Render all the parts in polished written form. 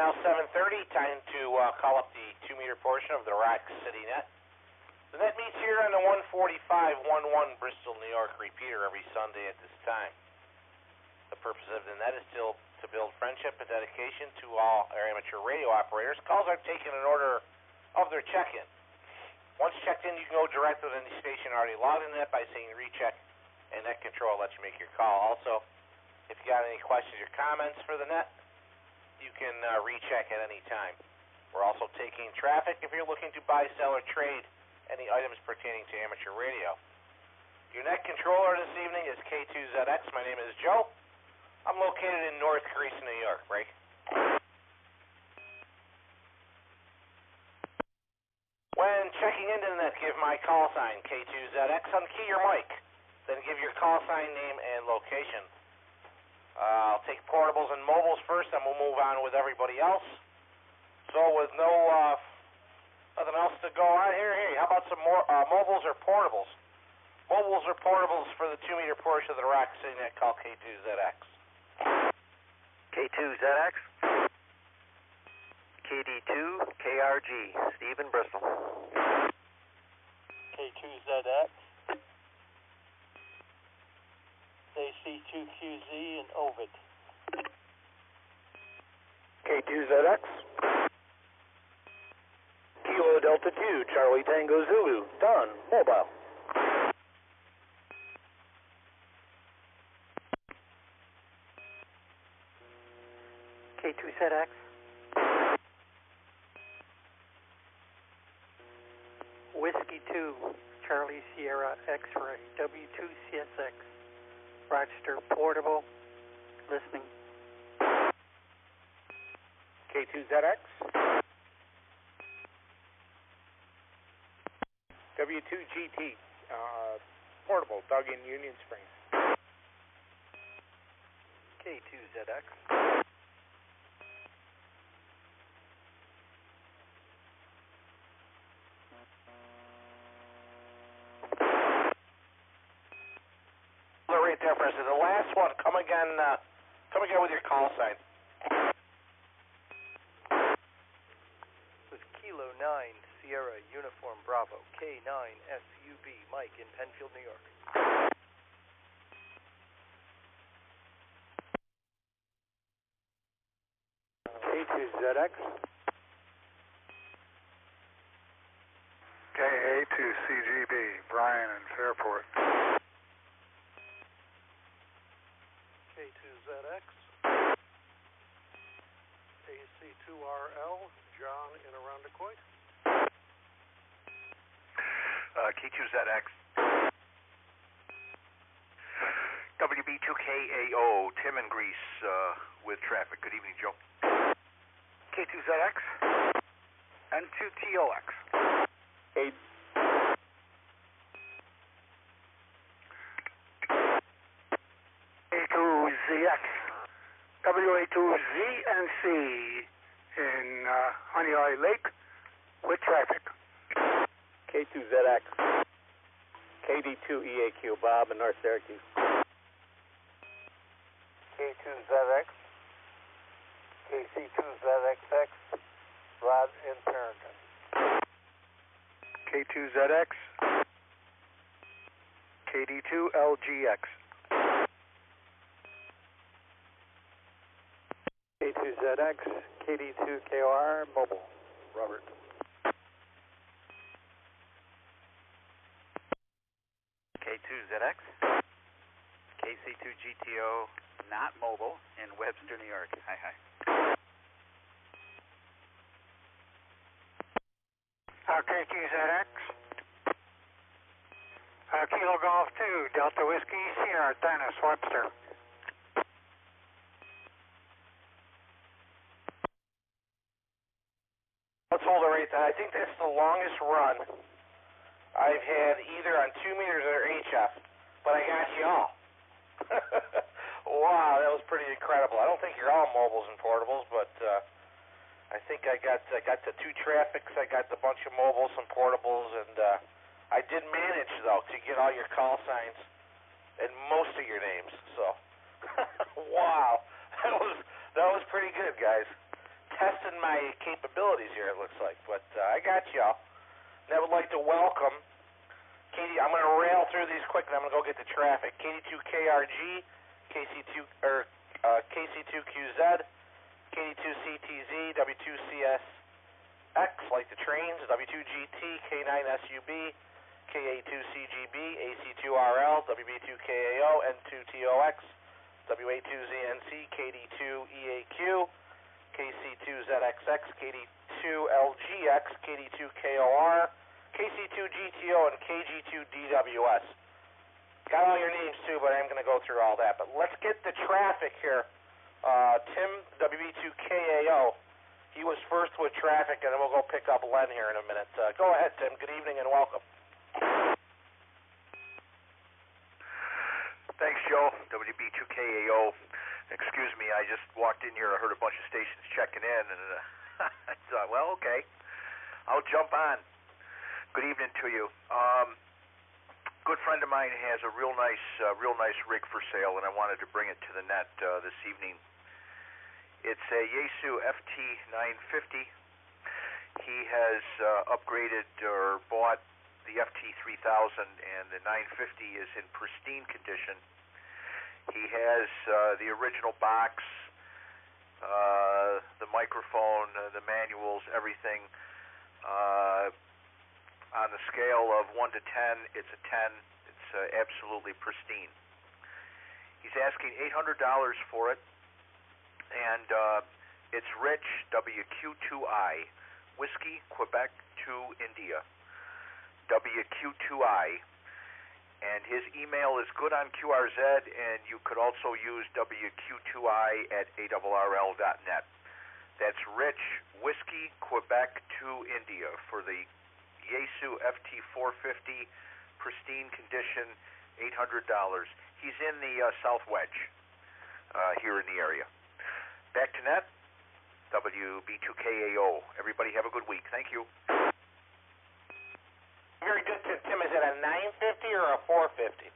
now 7:30. Time to call up the 2-meter portion of the RocCityNet. The net meets here on the 14511 Bristol, New York repeater every Sunday at this time. The purpose of the net is still to build friendship and dedication to all our amateur radio operators. Calls are taken in order of their check-in. Once checked in, you can go direct with any station already logged in the net by saying recheck, and net control lets you make your call. Also, if you got any questions or comments for the net, you can recheck at any time. We're also taking traffic if you're looking to buy, sell, or trade any items pertaining to amateur radio. Your net controller this evening is K2ZX. My name is Joe. I'm located in North Greece, New York. Break. When checking into the net, give my call sign K2ZX. Unkey your mic. Then give your call sign, name, and location. I'll take portables and mobiles first, then we'll move on with everybody else. So with nothing else to go on here, how about some more mobiles or portables? Mobiles or portables for the 2-meter portion of the RocCityNet, call K2ZX. K2ZX. KD2 KRG, Steve in Bristol. K2ZX. AC2QZ in Ovid. K2ZX. Kilo Delta 2, Charlie Tango Zulu, done, mobile. K2ZX. Whiskey 2, Charlie Sierra X-Ray, W2CSX, Rochester Portable, listening. K2ZX. W2GT, portable, dug in Union Springs. K2ZX. Right there, President. The last one. Come again with your call sign. With Kilo 9 Sierra Uniform Bravo K9 SUB, Mike in Penfield, New York. K2ZX. KA2CGB, Brian in Fairport. K2ZX. AC2RL, John in Arundecoit. K2ZX. WB2KAO, Tim in Greece with traffic. Good evening, Joe. K2ZX. N2TOX. A2ZX. WA2ZNC in Honey Eye Lake with traffic. K2ZX. KD2EAQ, Bob in North Syracuse. K2ZX. KC2ZXX, Rod in Parrington. K2ZX. KD2LGX. K2ZX, KD2KOR, mobile, Robert. K2ZX. KC2GTO, not mobile, in Webster, New York. Hi. K2ZX. Kilo Golf 2, Delta Whiskey, Sierra, Dennis, Webster. Let's hold it right there. I think that's the longest run I've had either on 2 meters or HF, but I got you all. Wow, that was pretty incredible. I don't think you're all mobiles and portables, but I think I got the 2 traffics, I got the bunch of mobiles and portables, and I did manage, though, to get all your call signs and most of your names. So, wow, that was pretty good, guys. testing my capabilities here, it looks like. But I got y'all. And I would like to welcome Katie. I'm going to rail through these quick, and I'm going to go get the traffic. KD2KRG, KC2QZ, KD2CTZ, W2CSX, like the trains, W2GT, K9SUB, KA2CGB, AC2RL, WB2KAO, N2TOX, WA2ZNC, KD2EAQ, KC2ZXX, KD2LGX, KD2KOR, KC2GTO, and KG2DWS. Got all your names too, but I'm going to go through all that. But let's get the traffic here. Tim, WB2KAO, he was first with traffic, and then we'll go pick up Len here in a minute. Go ahead, Tim. Good evening and welcome. Thanks, Joe. WB2KAO. Excuse me, I just walked in here. I heard a bunch of stations checking in, and I thought, well, okay, I'll jump on. Good evening to you. Good friend of mine has a real nice rig for sale, and I wanted to bring it to the net this evening. It's a Yaesu FT950. He has upgraded or bought the FT3000, and the 950 is in pristine condition. He has the original box, the microphone, the manuals, everything. On the scale of 1 to 10, it's a 10. It's absolutely pristine. He's asking $800 for it, and it's Rich, WQ2I, Whiskey, Quebec 2, India, WQ2I. And his email is good on QRZ, and you could also use WQ2I@ARRL.net. That's Rich, Whiskey, Quebec 2, India, for the Yaesu FT450, pristine condition, $800. He's in the South Wedge here in the area. Back to net, WB2KAO. Everybody have a good week. Thank you. Very good, Tim. Is it a 950 or a 450?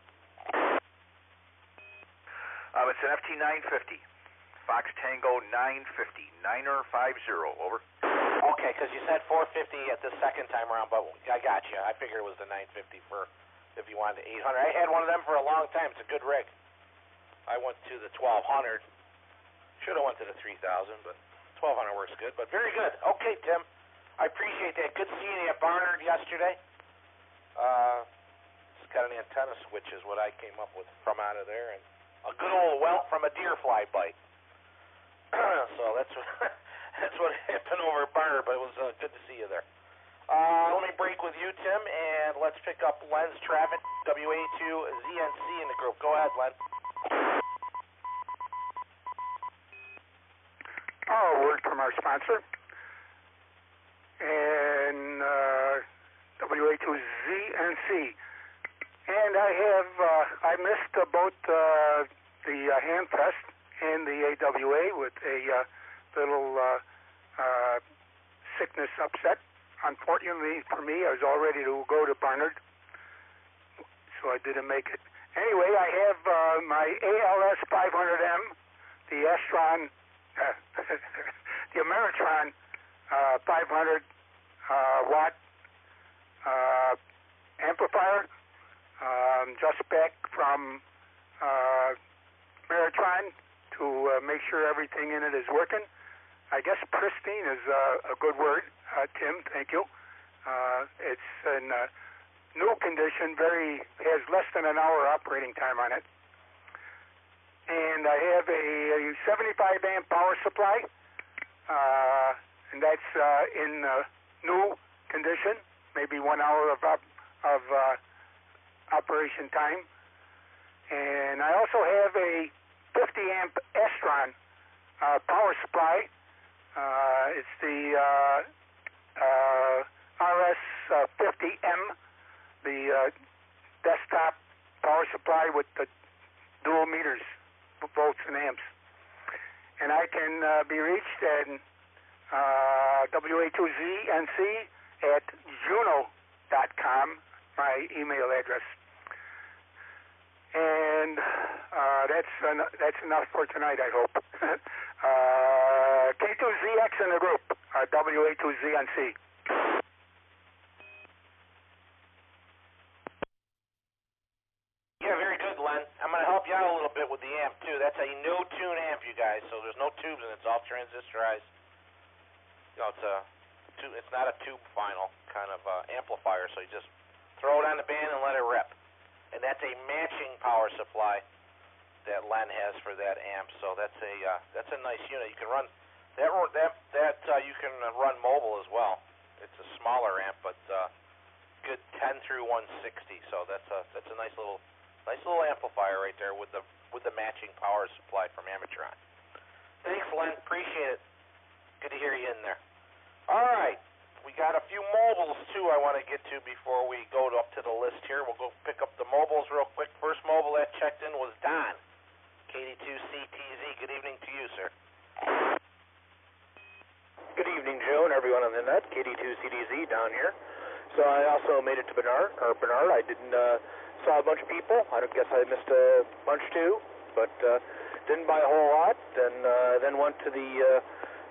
It's an FT950. Fox Tango 950. 950. Over. Okay, because you said 450 at the second time around, but I got you. I figured it was the 950 for if you wanted the 800. I had one of them for a long time. It's a good rig. I went to the 1200. Should have went to the 3000, but 1200 works good. But very good. Okay, Tim. I appreciate that. Good seeing you at Barnard yesterday. It's got an antenna switch is what I came up with from out of there, and a good old welt from a deer fly bite. So that's what happened over at Barnard, but it was good to see you there. Let me break with you, Tim, and let's pick up Len's traffic, WA2ZNC in the group. Go ahead, Len. Word from our sponsor. And WA2ZNC. And I missed both the hand test and the AWA with a little sickness upset. Unfortunately for me, I was all ready to go to Barnard, so I didn't make it. Anyway, I have my ALS 500M, the Astron, the Ameritron 500 watt amplifier, just back from Ameritron to make sure everything in it is working. I guess pristine is a good word, Tim. Thank you. It's in new condition. Has less than an hour operating time on it. And I have a 75 amp power supply, and that's in new condition. Maybe 1 hour of operation time. And I also have a 50 amp Astron power supply. It's the RS50M, the desktop power supply with the dual meters, volts and amps. And I can be reached at WA2ZNC at juno.com, my email address. And that's enough for tonight, I hope. K2ZX next in the group, WA2ZNC. Yeah, very good, Len. I'm going to help you out a little bit with the amp, too. That's a no-tune amp, you guys, so there's no tubes and it's all transistorized. You know, it's not a tube final kind of amplifier, so you just throw it on the band and let it rip. And that's a matching power supply that Len has for that amp, so that's a nice unit. You can run that you can run mobile as well. It's a smaller amp, but good 10 through 160. So that's a nice little amplifier right there with the matching power supply from Amatron. Thanks, Len. Appreciate it. Good to hear you in there. All right. We got a few mobiles, too, I want to get to before we go up to the list here. We'll go pick up the mobiles real quick. First mobile that checked in was Don, KD2CTZ. Good evening to you, sir. Good evening, Joe, and everyone on the net. KD2CTZ down here. So I also made it to Bernard. I didn't saw a bunch of people. I guess I missed a bunch, too, but didn't buy a whole lot. Then went to the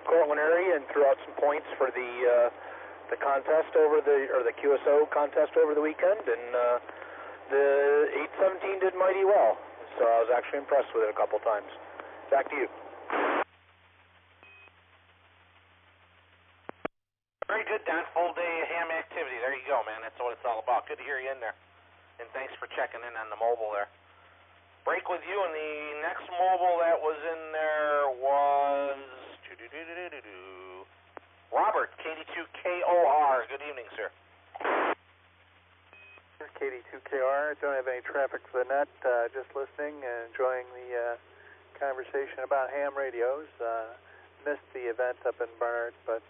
Cortland area and threw out some points for the contest the QSO contest over the weekend, and the 817 did mighty well. So I was actually impressed with it a couple times. Back to you. Very good, Don. Full day of ham activity. There you go, man. That's what it's all about. Good to hear you in there. And thanks for checking in on the mobile there. Break with you, and the next mobile that was in there was Robert, KD2KOR. Good evening, sir. KD2KR. Don't have any traffic for the net. Just listening and enjoying the conversation about ham radios. Missed the event up in Barnard, but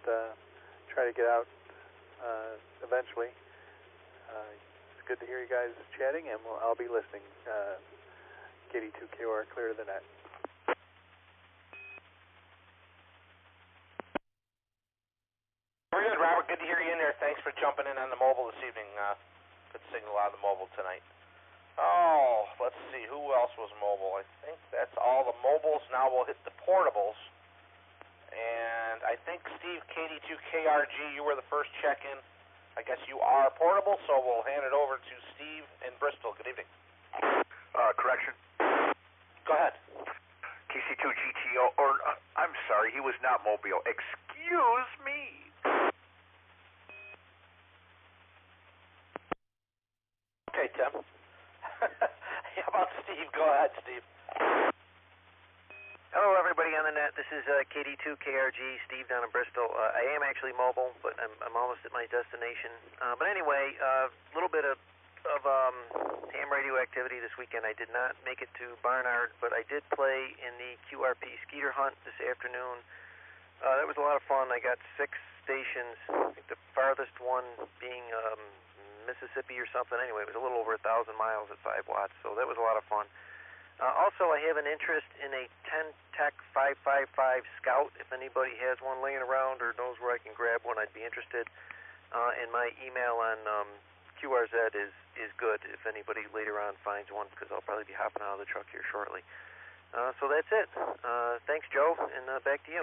try to get out eventually. It's good to hear you guys chatting, and I'll be listening. KD2KR, clear to the net. Very good, Robert. Good to hear you in there. Thanks for jumping in on the mobile this evening. Good signal out of the mobile tonight. Oh, let's see. Who else was mobile? I think that's all the mobiles. Now we'll hit the portables. And I think, Steve, KD2KRG, you were the first check-in. I guess you are portable, so we'll hand it over to Steve in Bristol. Good evening. Correction. Go ahead. KC2GTO, or I'm sorry, he was not mobile. Excuse me. Okay, Tim. How about Steve? Go ahead, Steve. Hello, everybody on the net. This is KD2KRG, Steve down in Bristol. I am actually mobile, but I'm almost at my destination. But anyway, a little bit of ham radio activity this weekend. I did not make it to Barnard, but I did play in the QRP Skeeter Hunt this afternoon. That was a lot of fun. I got 6 stations, I think the farthest one being Mississippi or something. Anyway, it was a little over 1,000 miles at 5 watts, so that was a lot of fun. Also, I have an interest in a 10 Tech 555 Scout. If anybody has one laying around or knows where I can grab one, I'd be interested. And my email on QRZ is good if anybody later on finds one, because I'll probably be hopping out of the truck here shortly. So that's it. Thanks, Joe, and back to you.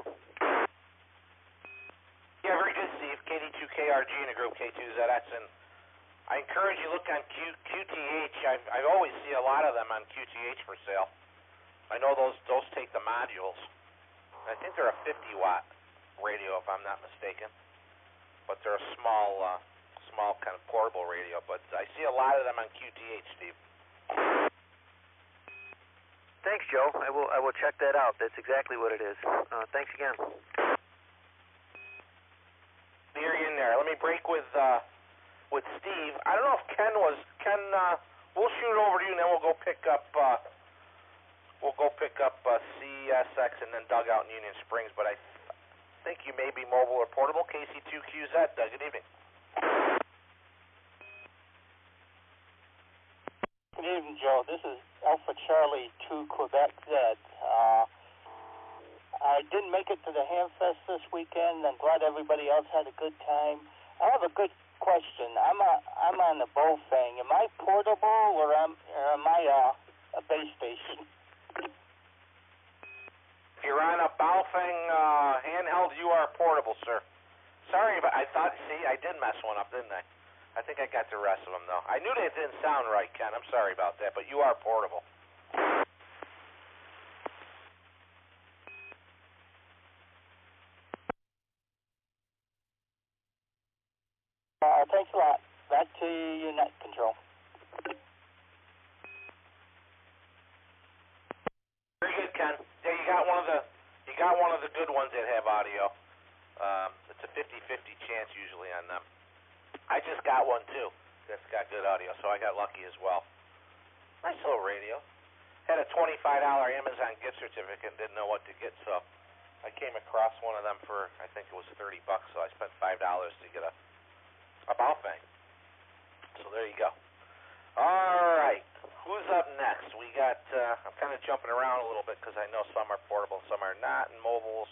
Yeah, very good, Steve. KD2KRG in a group K2ZX, and I encourage you to look on QTH. I always see a lot of them on QTH for sale. I know those take the modules. I think they're a 50-watt radio, if I'm not mistaken. But they're a small kind of portable radio. But I see a lot of them on QTH, Steve. Thanks, Joe. I will check that out. That's exactly what it is. Thanks again. You're in there. Let me break with Steve. I don't know if Ken. We'll shoot it over to you, and then we'll go pick up CSX and then Dugout in Union Springs. But I think you may be mobile or portable. KC2QZ. Good evening. Good evening, Joe. This is Alpha Charlie 2 Quebec Z. I didn't make it to the Hamfest this weekend. I'm glad everybody else had a good time. I have a good question. I'm on the Bofang. Am I portable or am I a base station? If you're on a Baofeng handheld, you are portable, sir. Sorry, but I thought, see, I did mess one up, didn't I? I think I got the rest of them, though. I knew that didn't sound right, Ken. I'm sorry about that, but you are portable. Thanks a lot. Back to your net control. Very good, Ken. Yeah, you got one of the good ones that have audio. It's a 50-50 chance usually on them. I just got one too that's got good audio, so I got lucky as well. Nice little radio. Had a $25 Amazon gift certificate and didn't know what to get, so I came across one of them for, I think it was $30, so I spent $5 to get a Baofeng. So there you go. All right, who's up next? We got, I'm kind of jumping around a little bit because I know some are portable, some are not, and mobiles.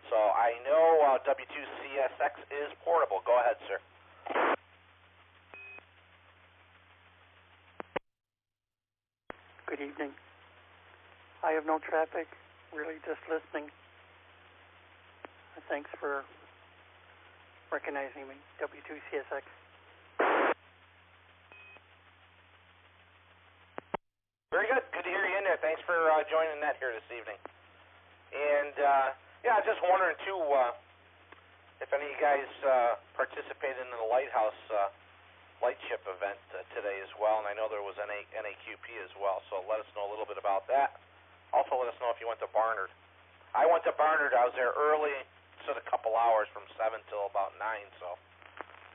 So I know W2CSX is portable. Go ahead, sir. Good evening. I have no traffic, really just listening. Thanks for recognizing me, W2CSX. Very good. Good to hear you in there. Thanks for joining Net here this evening. And, yeah, just wondering, too, if any of you guys participated in the Lighthouse light chip event today as well, and I know there was NAQP as well, so let us know a little bit about that. Also let us know if you went to Barnard. I went to Barnard. I was there early, just a couple hours from 7 till about 9, so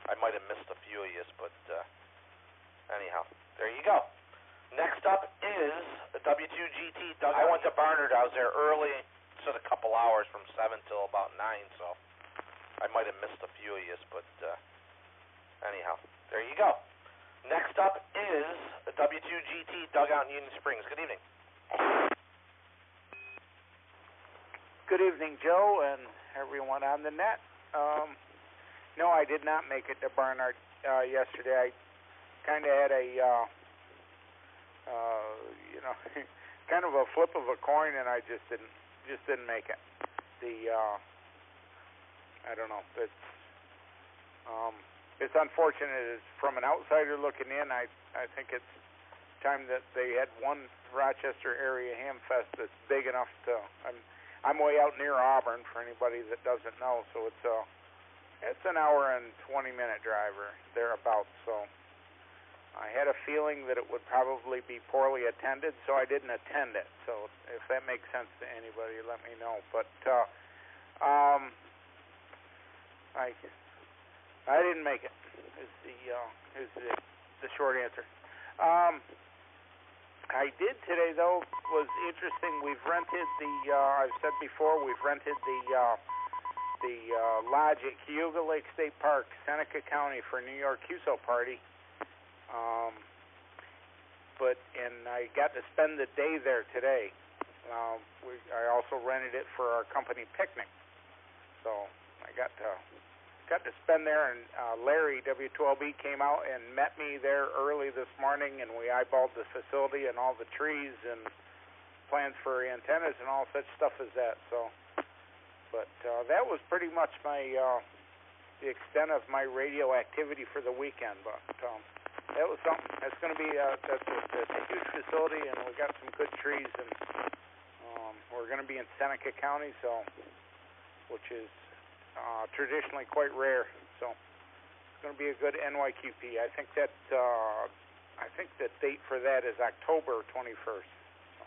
I might have missed a few of you, but anyhow, there you go. Next up is the W2GT Doug. I went to Barnard. I was there early, just a couple hours from 7 till about 9, so I might have missed a few of you, but anyhow, there you go. Next up is the W2GT Dugout in Union Springs. Good evening. Good evening, Joe, and everyone on the net. No, I did not make it to Barnard yesterday. I kind of had a, kind of a flip of a coin, and I just didn't make it. I don't know. It's unfortunate. It's from an outsider looking in. I think it's time that they had one Rochester area ham fest that's big enough to. I'm way out near Auburn for anybody that doesn't know. So it's an hour and 20-minute drive or thereabouts. So I had a feeling that it would probably be poorly attended, so I didn't attend it. So if that makes sense to anybody, let me know. But I didn't make it. Is the short answer. I did today, though, was interesting. We've rented I've said before, we've rented the lodge at Cayuga Lake State Park, Seneca County, for New York QSO party. And I got to spend the day there today. I also rented it for our company picnic. So I got to spend there, and Larry, W12B, came out and met me there early this morning, and we eyeballed the facility and all the trees and plans for antennas and all such stuff as that. So, but that was pretty much the extent of my radio activity for the weekend. But that was something. That's going to be that's a huge facility, and we got some good trees, and we're going to be in Seneca County, so which is traditionally quite rare, so it's going to be a good NYQP. I think the date for that is October 21st. So,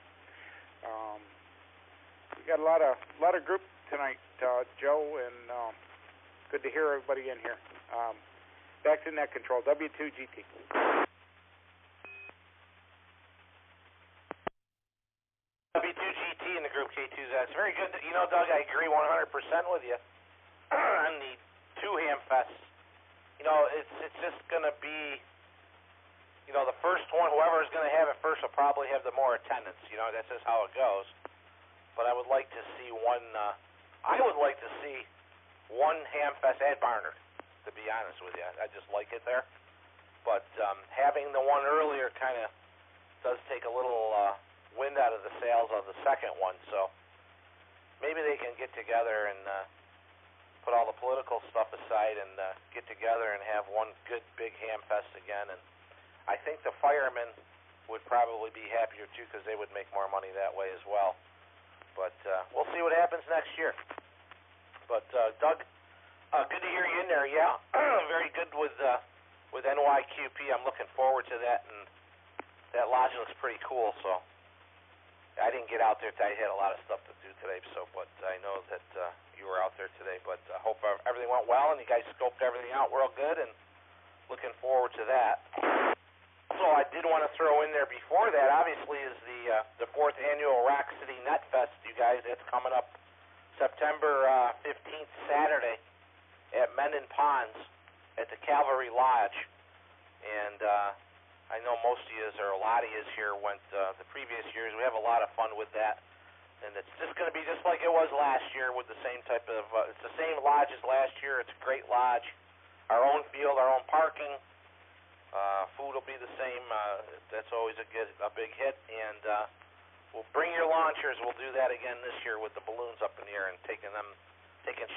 we got a lot of group tonight, Joe, and good to hear everybody in here. Back to net control, W2GT. W2GT in the group K2Z. It's very good. You know, Doug, I agree 100% with you. On the two ham fests, you know, it's just going to be, you know, the first one, whoever's going to have it first will probably have the more attendance. You know, that's just how it goes. But I would like to see one ham fest at Barnard, to be honest with you. I just like it there. But having the one earlier kind of does take a little wind out of the sails of the second one. So maybe they can get together and put all the political stuff aside and get together and have one good big ham fest again. And I think the firemen would probably be happier too because they would make more money that way as well. But we'll see what happens next year. But Doug, good to hear you in there. Yeah, very good with NYQP. I'm looking forward to that, and that lodge looks pretty cool. So I didn't get out there today. I had a lot of stuff to do today. So, but I know that you were out there today. But I hope everything went well and you guys scoped everything out real good. And looking forward to that. So I did want to throw in there before that, obviously, is the 4th annual RocCityNet Fest, you guys. It's coming up September 15th, Saturday, at Mendon Ponds at the Cavalry Lodge. And I know most of you, or a lot of you here, went the previous years. We have a lot of fun with that. And it's just going to be just like it was last year with the same type of, it's the same lodge as last year. It's a great lodge. Our own field, our own parking. Food will be the same. That's always a big hit. And we'll bring your launchers. We'll do that again this year with the balloons up in the air and taking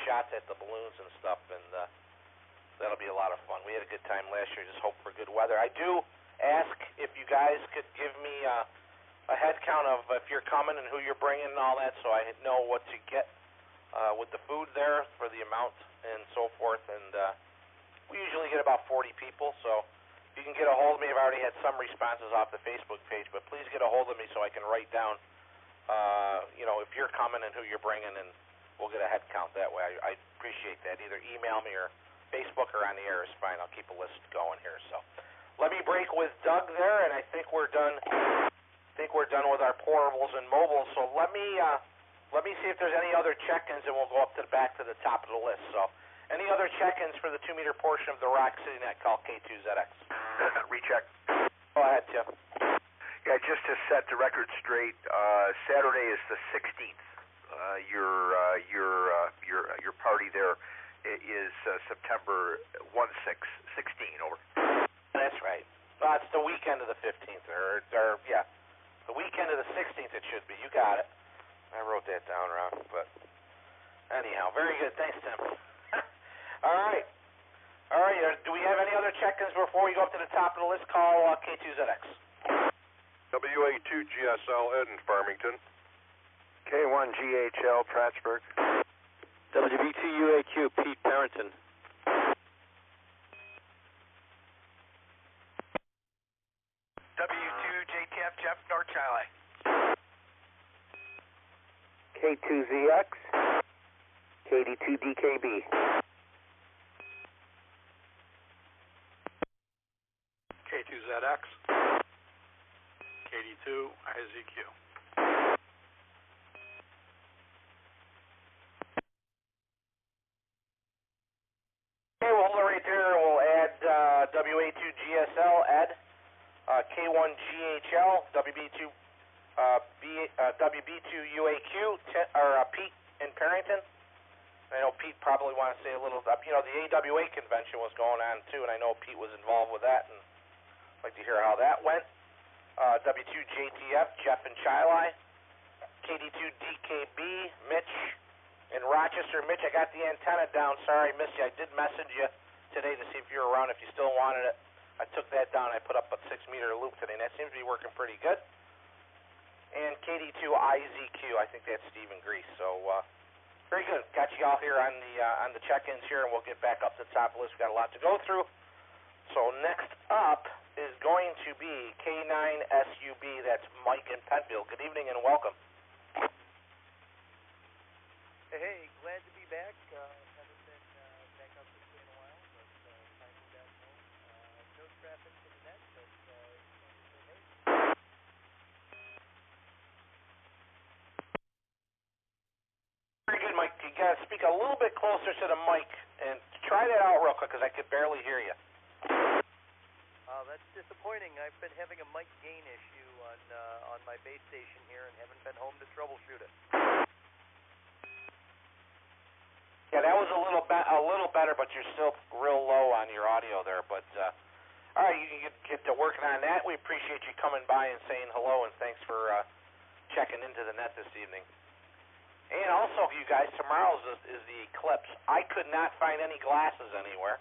shots at the balloons and stuff. And that'll be a lot of fun. We had a good time last year. Just hope for good weather. I do ask if you guys could give me a head count of if you're coming and who you're bringing and all that, so I know what to get with the food there for the amount and so forth. And we usually get about 40 people, so if you can get a hold of me, I've already had some responses off the Facebook page, but please get a hold of me so I can write down, if you're coming and who you're bringing, and we'll get a head count that way. I appreciate that. Either email me or Facebook or on the air is fine. I'll keep a list going here. So let me break with Doug there, and I think we're done. With our portables and mobiles. So let me see if there's any other check-ins, and we'll go up to the back to the top of the list. So. Any other check-ins for the 2-meter portion of the RocCityNet? Call K2ZX. Recheck. Go ahead, Tim. Yeah, just to set the record straight, Saturday is the 16th. Your party there is September 16, over. That's right. It's the weekend of the 15th, or the weekend of the 16th it should be. You got it. I wrote that down wrong, but anyhow, very good. Thanks, Tim. All right. Do we have any other check-ins before we go up to the top of the list? Call K2ZX. WA2GSL, Ed in Farmington. K1GHL, Prattsburg. WB2UAQ, Pete Parrington. W2JTF, Jeff, North Chile. K2ZX, KD2DKB. K2ZX, KD2 IZQ. Okay, we'll hold it right there. We'll add WA2GSL, Ed, K1GHL, WB2UAQ, Pete in Parrington. I know Pete probably want to say a little. The AWA convention was going on too, and I know Pete was involved with that, and I'd like to hear how that went. W2JTF, Jeff and Chili, KD2DKB, Mitch in Rochester. Mitch, I got the antenna down. Sorry, I missed you. I did message you today to see if you were around, if you still wanted it. I took that down. I put up a 6-meter loop today, and that seems to be working pretty good. And KD2IZQ, I think that's Stephen Grease. So very good. Got you all here on the check-ins here, and we'll get back up to the top of the list. We've got a lot to go through. So next up is going to be K9SUB. That's Mike in Penfield. Good evening and welcome. Hey, glad to be back. Haven't been back up this way in a while, but finally back home. No traffic for the net, but very good, Mike. You got to speak a little bit closer to the mic and try that out real quick because I could barely hear you. That's disappointing. I've been having a mic gain issue on my base station here and haven't been home to troubleshoot it. Yeah, that was a little better, but you're still real low on your audio there. But all right, you can get to working on that. We appreciate you coming by and saying hello, and thanks for checking into the net this evening. And also, you guys, tomorrow's is the eclipse. I could not find any glasses anywhere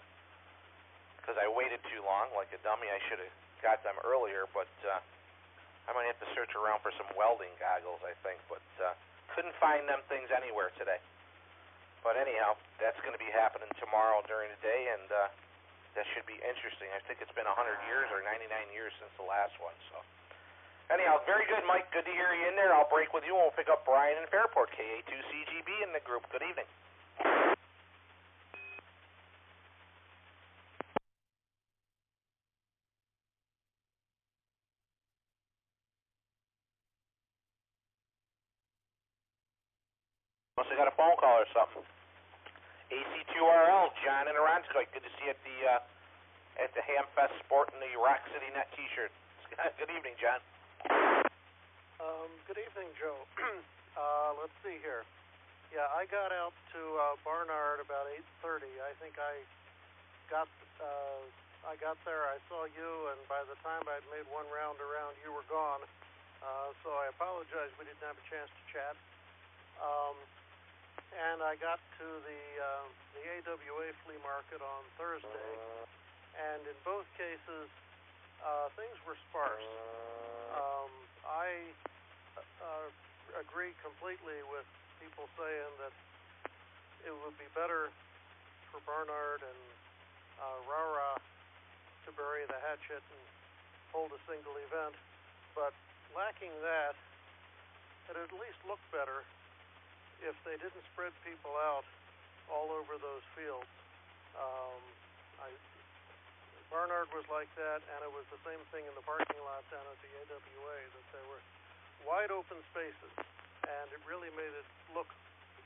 because I waited too long, like a dummy. I should have got them earlier, but I might have to search around for some welding goggles, I think. But couldn't find them things anywhere today. But anyhow, that's going to be happening tomorrow during the day, and that should be interesting. I think it's been 100 years or 99 years since the last one, so... Anyhow, very good, Mike. Good to hear you in there. I'll break with you, and we'll pick up Brian in Fairport, KA2CGB in the group. Good evening. Must have got a phone call or something. AC2RL, John in Aronskoy. Good to see you at the Hamfest sporting the RocCityNet T-shirt. Good evening, John. Good evening, Joe. Let's see here. Yeah, I got out to Barnard about 8:30. I think I got there. I saw you, and by the time I'd made one round around, you were gone. So I apologize we didn't have a chance to chat. And I got to the AWA flea market on Thursday, and in both cases, things were sparse. I agree completely with people saying that it would be better for Barnard and Rara to bury the hatchet and hold a single event, but lacking that, it at least looked better if they didn't spread people out all over those fields. Barnard was like that, and it was the same thing in the parking lot down at the AWA, that there were wide open spaces, and it really made it look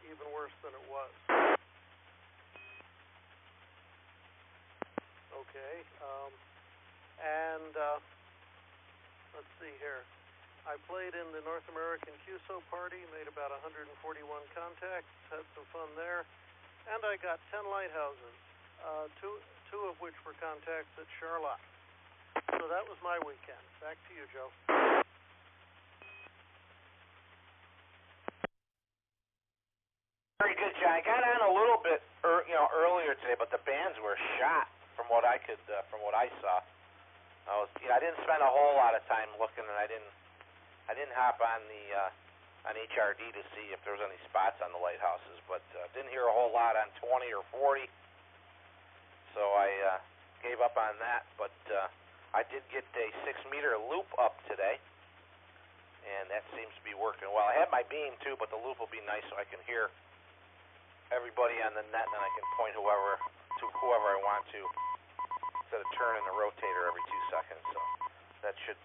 even worse than it was. Okay, let's see here. I played in the North American QSO party, made about 141 contacts, had some fun there, and I got 10 lighthouses, two of which were contacts at Charlotte. So that was my weekend. Back to you, Joe. Very good, John. I got on a little bit, earlier today, but the bands were shot from what I saw. I didn't spend a whole lot of time looking, and I didn't hop on on HRD to see if there was any spots on the lighthouses, but didn't hear a whole lot on 20 or 40, so I gave up on that. But I did get a 6-meter loop up today, and that seems to be working well. I had my beam too, but the loop will be nice so I can hear everybody on the net, and I can point whoever I want to instead of turning the rotator every 2 seconds. So that should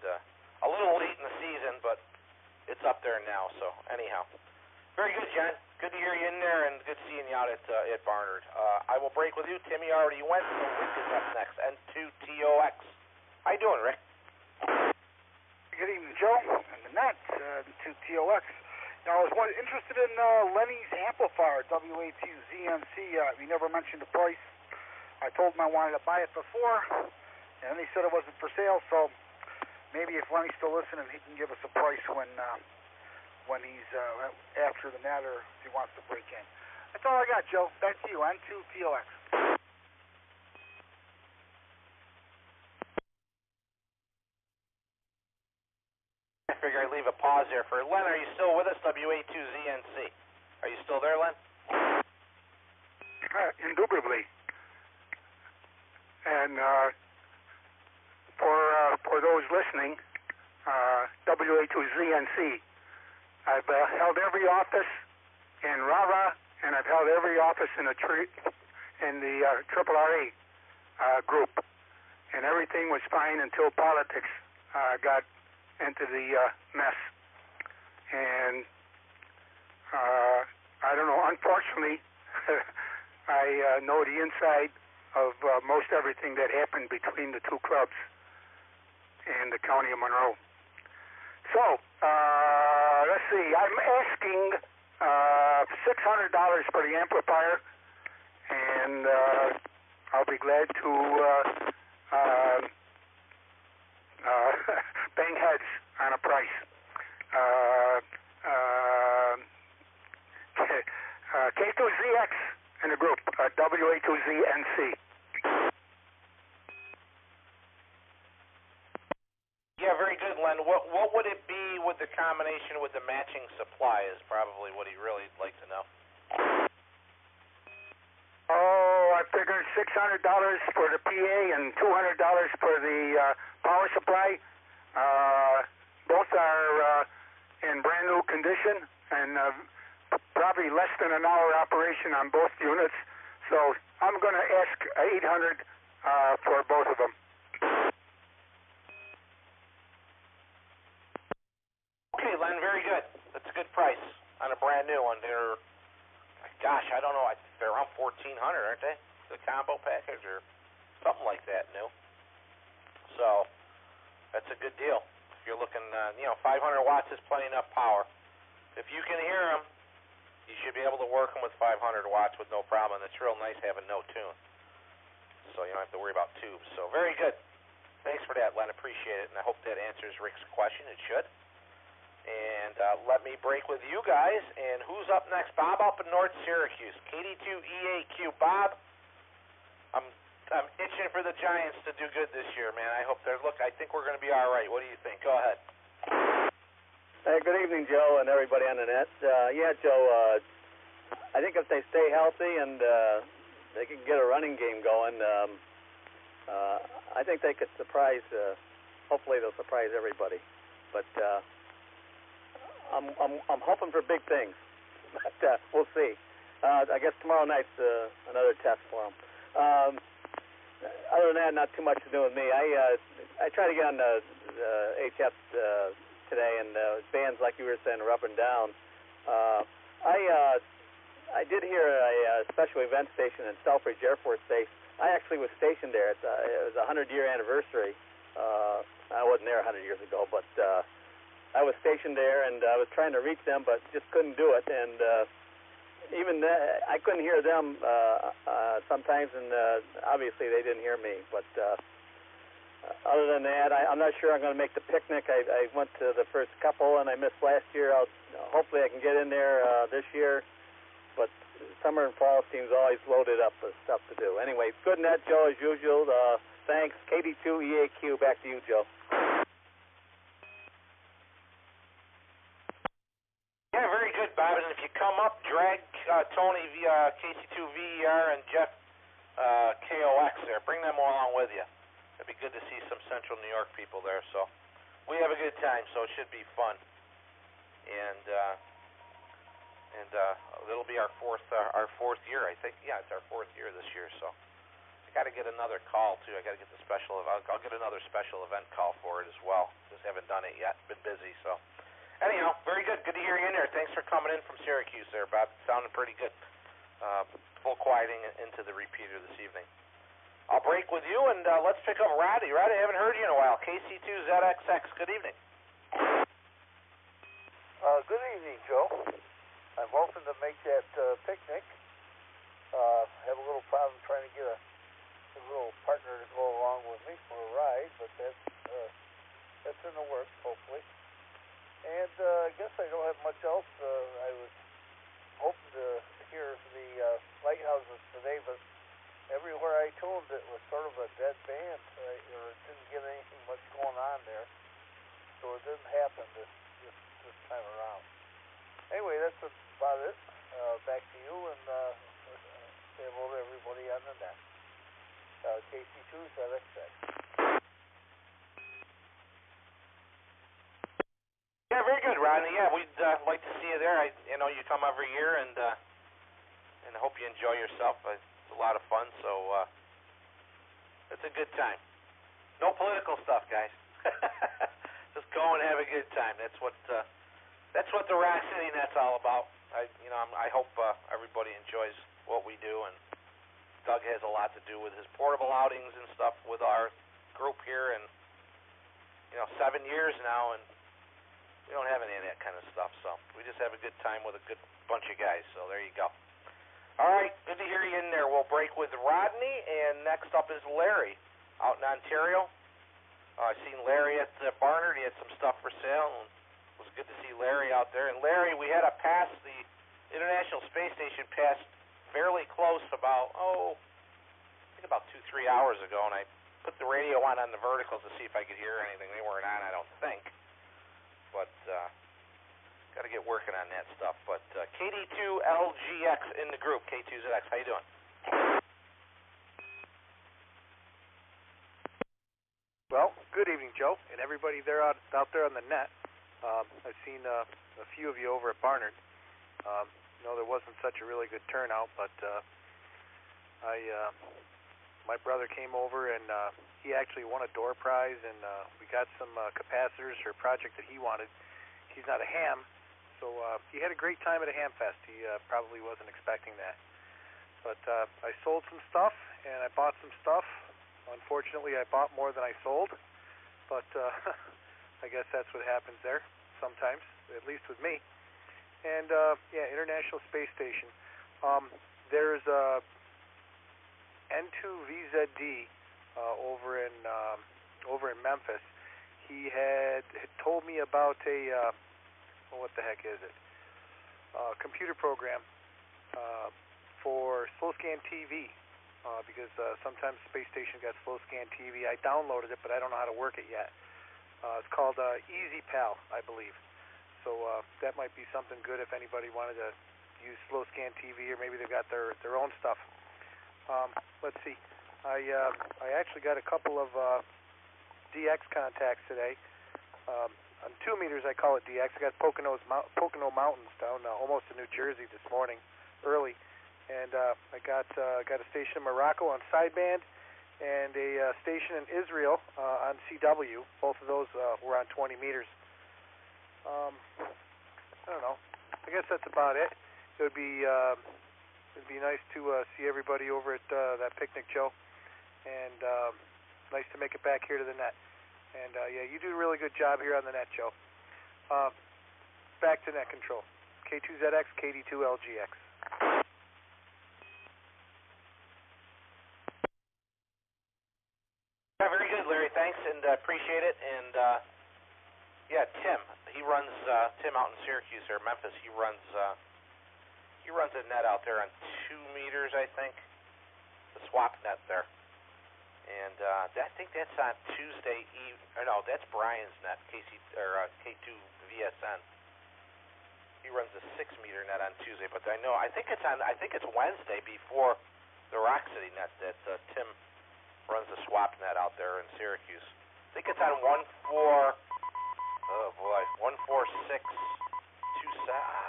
a little late in the season, but it's up there now. So anyhow, very good, John. Good to hear you in there, and good seeing you out at Barnard. I will break with you. Timmy already went, so Rick is up next. N2TOX. How you doing, Rick? Good evening, Joe. And the net, N2TOX. Now, I was interested in Lenny's amplifier, WA2ZNC. He never mentioned the price. I told him I wanted to buy it before, and then he said it wasn't for sale, so maybe if Lenny's still listening, he can give us a price when he's after the net, or if he wants to break in. That's all I got, Joe. Back to you, N2TOX. I figure I'd leave a pause there for Len. Are you still with us, WA2ZNC? Are you still there, Len? Indubitably. And for those listening, WA2ZNC, I've held every office in RARA, and I've held every office in the Triple RA group, and everything was fine until politics got into the mess. And I don't know, unfortunately, I know the inside of most everything that happened between the two clubs and the county of Monroe. So, let's see, I'm asking $600 for the amplifier, and I'll be glad to bang heads on a price. WA2ZNC. Yeah, very good, Len. What would it be with the combination with the matching supply is probably what he'd really like to know. Oh, I figured $600 for the PA and $200 for the power supply. Both are in brand new condition and probably less than an hour operation on both units. So I'm going to ask $800 for both of them. Okay, Len, very good. That's a good price on a brand new one. They're, gosh, I don't know, they're around $1,400, aren't they? The combo package or something like that new. So that's a good deal. If you're looking, 500 watts is plenty enough power. If you can hear them, you should be able to work them with 500 watts with no problem. And it's real nice having no tune. So you don't have to worry about tubes. So very good. Thanks for that, Len. Appreciate it. And I hope that answers Rick's question. It should. And let me break with you guys. And who's up next? Bob up in North Syracuse. KD2EAQ. Bob, I'm itching for the Giants to do good this year, man. I think we're going to be all right. What do you think? Go ahead. Hey, good evening, Joe, and everybody on the net. Yeah, Joe, I think if they stay healthy and they can get a running game going, I think they could surprise, hopefully they'll surprise everybody. But I'm hoping for big things, but we'll see. I guess tomorrow night's another test for them. Other than that, not too much to do with me. I try to get on the HF today, and bands like you were saying are up and down. I did hear a special event station in Selfridge Air Force Base. I actually was stationed there. It was a 100-year anniversary. I wasn't there 100 years ago, but I was stationed there, and I was trying to reach them, but just couldn't do it. And even I couldn't hear them sometimes, and obviously they didn't hear me. But other than that, I'm not sure I'm going to make the picnic. I went to the first couple, and I missed last year. Hopefully I can get in there this year. But summer and fall seems always loaded up with stuff to do. Anyway, good net, Joe, as usual. Thanks. KD2EAQ, back to you, Joe. Yeah, very good, Bob. And if you come up, drag Tony via KC2VER and Jeff KOX there. Bring them along with you. It'd be good to see some Central New York people there. So we have a good time, so it should be fun. And it'll be our fourth year, I think. Yeah, it's our fourth year this year. So I got to get another call too. I got to get the special. I'll get another special event call for it as well. Just haven't done it yet. Been busy, so. Anyhow, very good. Good to hear you in there. Thanks for coming in from Syracuse there, Bob. Sounding pretty good. Full quieting into the repeater this evening. I'll break with you, and let's pick up Roddy. Roddy, I haven't heard you in a while. KC2ZXX, good evening. Good evening, Joe. I'm hoping to make that picnic. Have a little problem trying to get a little partner to go along with me for a ride, but that's in the works, hopefully. And I guess I don't have much else. I was hoping to hear the lighthouses today, but everywhere I tuned, it was sort of a dead band, or it didn't get anything much going on there. So it didn't happen this time around. Anyway, that's about it. Back to you, and say hello to everybody on the net. KC2ZXX. Yeah, very good, Rodney. Yeah, we'd like to see you there. I know you come every year, and I hope you enjoy yourself. It's a lot of fun, so it's a good time. No political stuff, guys. Just go and have a good time. That's what the RocCityNet's all about. I hope everybody enjoys what we do, and Doug has a lot to do with his portable outings and stuff with our group here, and 7 years now, and we don't have any of that kind of stuff, so we just have a good time with a good bunch of guys, so there you go. All right, good to hear you in there. We'll break with Rodney, and next up is Larry out in Ontario. I seen Larry at Barnard. He had some stuff for sale, and it was good to see Larry out there. And Larry, we had to pass the International Space Station past fairly close about, I think about 2-3 hours ago, and I put the radio on the verticals to see if I could hear anything. They weren't on, I don't think. But got to get working on that stuff. But KD2LGX in the group, K2ZX. How you doing? Well, good evening, Joe, and everybody there out there on the net. I've seen a few of you over at Barnard. There wasn't such a really good turnout, but my brother came over and he actually won a door prize, and we got some capacitors for a project that he wanted. He's not a ham, so he had a great time at a ham fest. He probably wasn't expecting that. But I sold some stuff, and I bought some stuff. Unfortunately, I bought more than I sold, but I guess that's what happens there sometimes, at least with me. And, International Space Station. There's N2VZD over in Memphis. He had told me about a, what the heck is it? Computer program for slow scan TV. Because sometimes space station got slow scan TV. I downloaded it, but I don't know how to work it yet. It's called EasyPal, I believe. So that might be something good if anybody wanted to use slow scan TV, or maybe they've got their own stuff. Let's see. I actually got a couple of DX contacts today. On 2 meters, I call it DX. I got Pocono Mountains down almost in New Jersey this morning, early. And I got a station in Morocco on sideband, and a station in Israel on CW. Both of those were on 20 meters. I don't know. I guess that's about it. It'd be nice to see everybody over at that picnic, Joe, and nice to make it back here to the net. And you do a really good job here on the net, Joe. Back to net control. K2ZX, KD2LGX. Yeah, very good, Larry. Thanks, and appreciate it. And Tim, he runs Tim out in Syracuse or Memphis. He runs a net out there on 2 meters, I think, the swap net there. And I think that's on Tuesday evening. No, that's Brian's net, K2VSN. He runs a 6 meter net on Tuesday, but I think it's Wednesday before the RocCityNet that Tim runs the swap net out there in Syracuse. I think it's on 14627.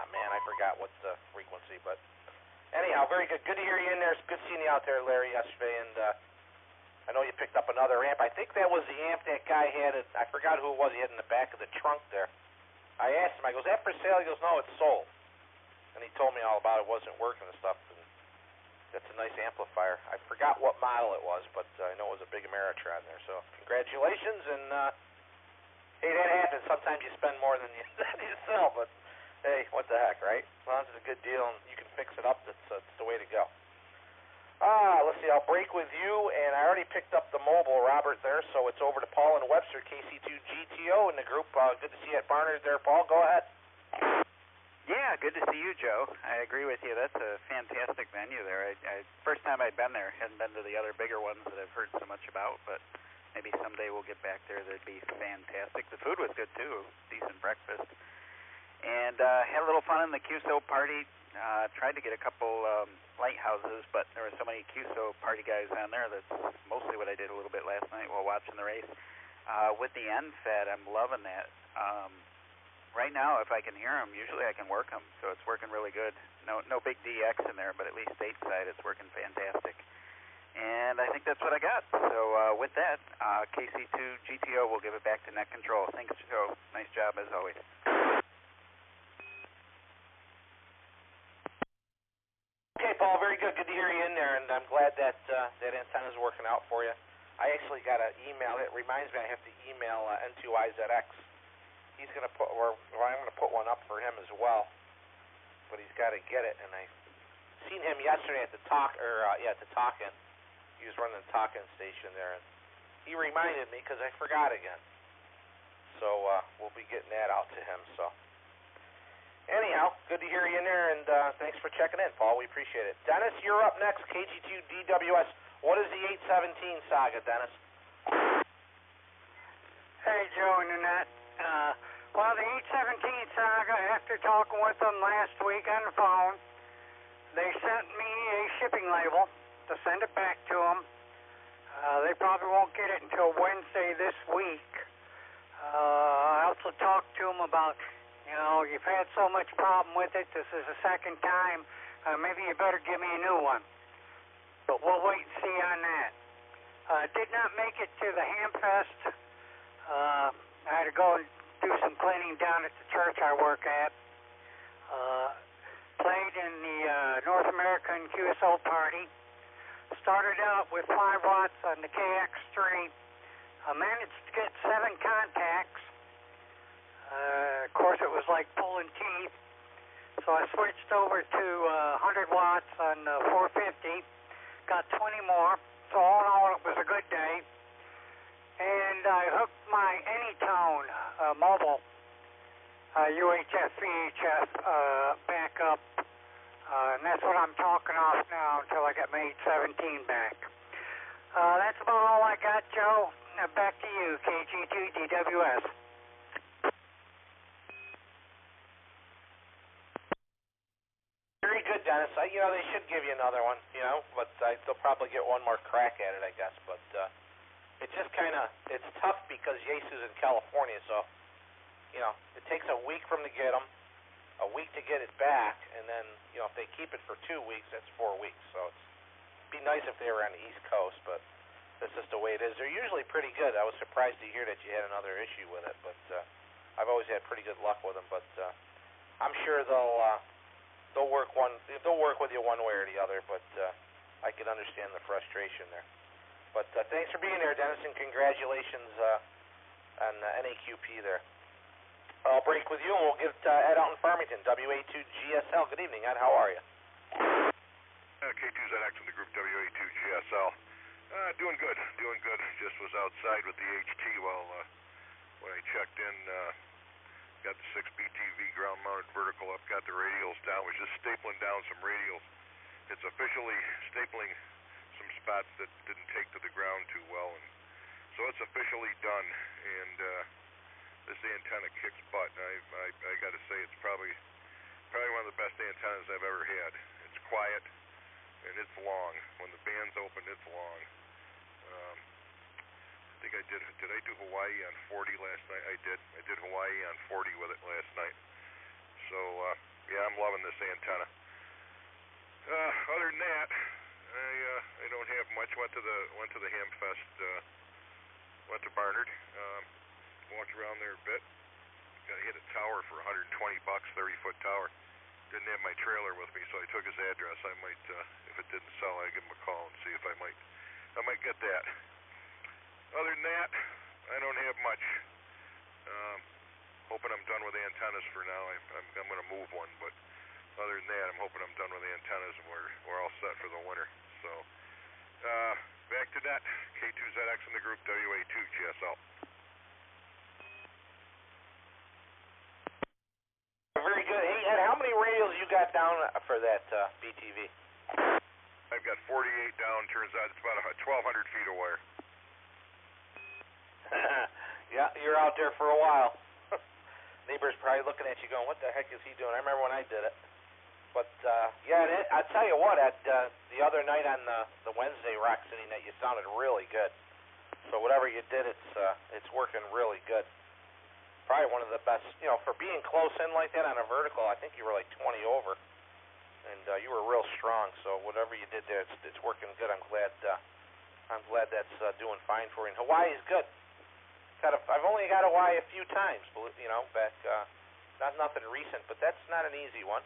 Man, I forgot what the frequency, but anyhow, very good. Good to hear you in there. It's good seeing you out there, Larry, yesterday, and I know you picked up another amp. I think that was the amp that guy had. I forgot who it was. He had in the back of the trunk there. I asked him, I goes, that for sale? He goes, no, it's sold. And he told me all about it. Wasn't working and stuff. And that's a nice amplifier. I forgot what model it was, but I know it was a big Ameritron there. So congratulations, and hey, that happens. Sometimes you spend more than you sell, but hey, what the heck, right? As long as it's a good deal and you can fix it up, that's the way to go. Let's see, I'll break with you, and I already picked up the mobile, Robert, there, so it's over to Paul and Webster, KC2GTO in the group. Good to see you at Barnard there, Paul. Go ahead. Yeah, good to see you, Joe. I agree with you. That's a fantastic venue there. First time I'd been there. Hadn't been to the other bigger ones that I've heard so much about, but maybe someday we'll get back there. That'd be fantastic. The food was good, too. Decent breakfast. And had a little fun in the QSO party. Tried to get a couple lighthouses, but there were so many QSO party guys on there. That's mostly what I did a little bit last night while watching the race. With the NFED, I'm loving that. Right now, if I can hear them, usually I can work them, so it's working really good. No big DX in there, but at least stateside it's working fantastic. And I think that's what I got. So with that, KC2GTO will give it back to net control. Thanks, Joe. Nice job as always. Okay, Paul, very good. Good to hear you in there, and I'm glad that that antenna's working out for you. I actually got an email. It reminds me I have to email N2IZX. He's going to put, or I'm going to put one up for him as well, but he's got to get it. And I seen him yesterday at the at the talk-in. He was running the talk-in station there, and he reminded me because I forgot again. So we'll be getting that out to him. So Anyhow, good to hear you in there, and thanks for checking in, Paul. We appreciate it. Dennis, you're up next, KG2DWS. What is the 817 saga, Dennis? Hey, Joe and Annette. Well, the 817 saga, after talking with them last week on the phone, they sent me a shipping label to send it back to them. They probably won't get it until Wednesday this week. I also talked to them about, you know, you've had so much problem with it. This is the second time. Maybe you better give me a new one. But we'll wait and see on that. Did not make it to the Hamfest. I had to go and do some cleaning down at the church I work at. Played in the North American QSO party. Started out with 5 watts on the KX3. I managed to get 7 contacts. Of course, it was like pulling teeth. So I switched over to 100 watts on 450. Got 20 more. So all in all, it was a good day. And I hooked my Anytone mobile UHF, VHF back up. And that's what I'm talking off now until I get my 817 back. That's about all I got, Joe. Back to you, KG2DWS. Very good, Dennis. You know, they should give you another one, you know, but they'll probably get one more crack at it, I guess. But it's just kind of, it's tough because Yesu's in California, so, you know, it takes a week for them to get them, a week to get it back, and then, you know, if they keep it for 2 weeks, that's 4 weeks. So it'd be nice if they were on the East Coast, but that's just the way it is. They're usually pretty good. I was surprised to hear that you had another issue with it, but I've always had pretty good luck with them. But I'm sure they'll work with you one way or the other. But I can understand the frustration there. But thanks for being there, Dennis, and congratulations on NAQP there. I'll break with you, and we'll get Ed out in Farmington, WA2GSL. Good evening, Ed. How are you? K2ZX in the group WA2GSL. Doing good. Just was outside with the HT while when I checked in. Got the 6BTV ground-mounted vertical up, got the radials down. Was just stapling down some radials. It's officially stapling some spots that didn't take to the ground too well, and so it's officially done. And this antenna kicks butt. I got to say it's probably one of the best antennas I've ever had. It's quiet and it's long. When the band's open, it's long. I think I did. Did I do Hawaii on 40 last night? I did. I did Hawaii on 40 with it last night. So yeah, I'm loving this antenna. Other than that, I don't have much. Went to the Hamfest. Went to Barnard. Walked around there a bit. Got hit a tower for $120, 30-foot tower. Didn't have my trailer with me, so I took his address. I might, if it didn't sell, I'd give him a call and see if I might get that. Other than that, I don't have much. Hoping I'm done with antennas for now. I'm going to move one, but other than that, I'm hoping I'm done with antennas and we're all set for the winter. So back to that. K2ZX in the group WA2GSL. Very good. Hey, Ed, how many radials you got down for that BTV? I've got 48 down. Turns out it's about 1,200 feet of wire. Yeah, you're out there for a while. Neighbors probably looking at you going, what the heck is he doing? I remember when I did it. But, yeah, I tell you what, Ed, the other night on the Wednesday RocCityNet, you sounded really good. So whatever you did, it's working really good. Probably one of the best, you know, for being close in like that on a vertical. I think you were like 20 over, and you were real strong. So whatever you did there, it's working good. I'm glad that's doing fine for you. And Hawaii's good. I've only got Hawaii a few times, you know, back. Not nothing recent, but that's not an easy one.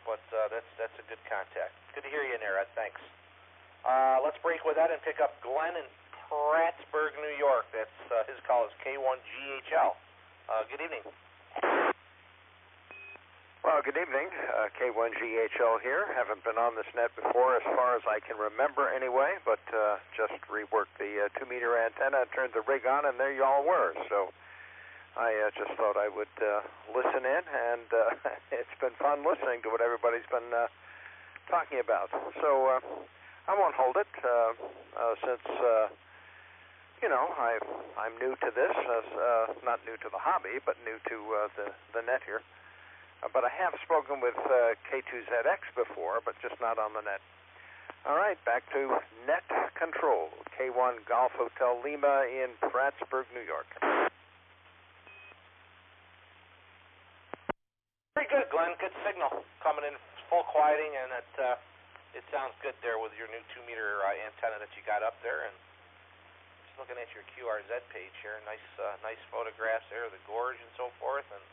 But that's a good contact. Good to hear you in there, Ed. Thanks. Let's break with Ed and pick up Glenn in Prattsburg, New York. That's his call is K1GHL. Good evening. Well, good evening. K1GHL here. Haven't been on this net before as far as I can remember anyway, but just reworked the 2-meter antenna, turned the rig on, and there you all were. So I just thought I would listen in, and it's been fun listening to what everybody's been talking about. So I won't hold it since, I'm new to this, not new to the hobby, but new to the net here. But I have spoken with K2ZX before, but just not on the net. All right, back to net control. K1 Golf Hotel Lima in Prattsburg, New York. Very good, Glenn. Good signal coming in, full quieting, and it sounds good there with your new 2-meter antenna that you got up there. And just looking at your QRZ page here, nice photographs there of the gorge and so forth, and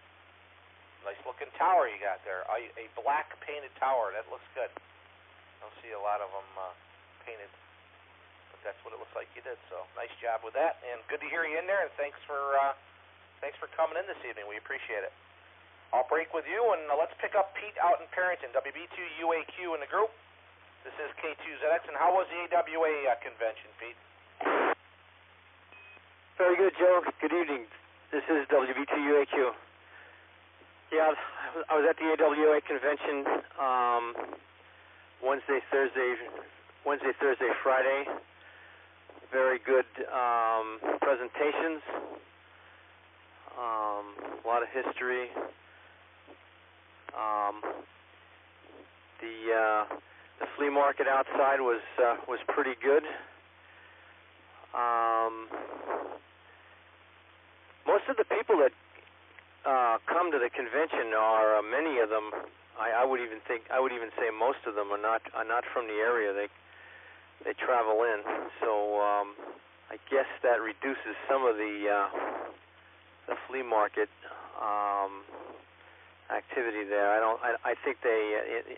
nice looking tower you got there. A black painted tower. That looks good. I don't see a lot of them painted, but that's what it looks like you did. So nice job with that, and good to hear you in there. And thanks for coming in this evening. We appreciate it. I'll break with you, and let's pick up Pete out in Perrington, WB2UAQ in the group. This is K2ZX, and how was the AWA convention, Pete? Very good, Joe. Good evening. This is WB2UAQ. Yeah, I was at the AWA convention Wednesday, Thursday, Friday. Very good presentations. A lot of history. The flea market outside was pretty good. Most of the people that come to the convention are many of them. I would even say most of them are not from the area. They travel in, so I guess that reduces some of the flea market activity there. I think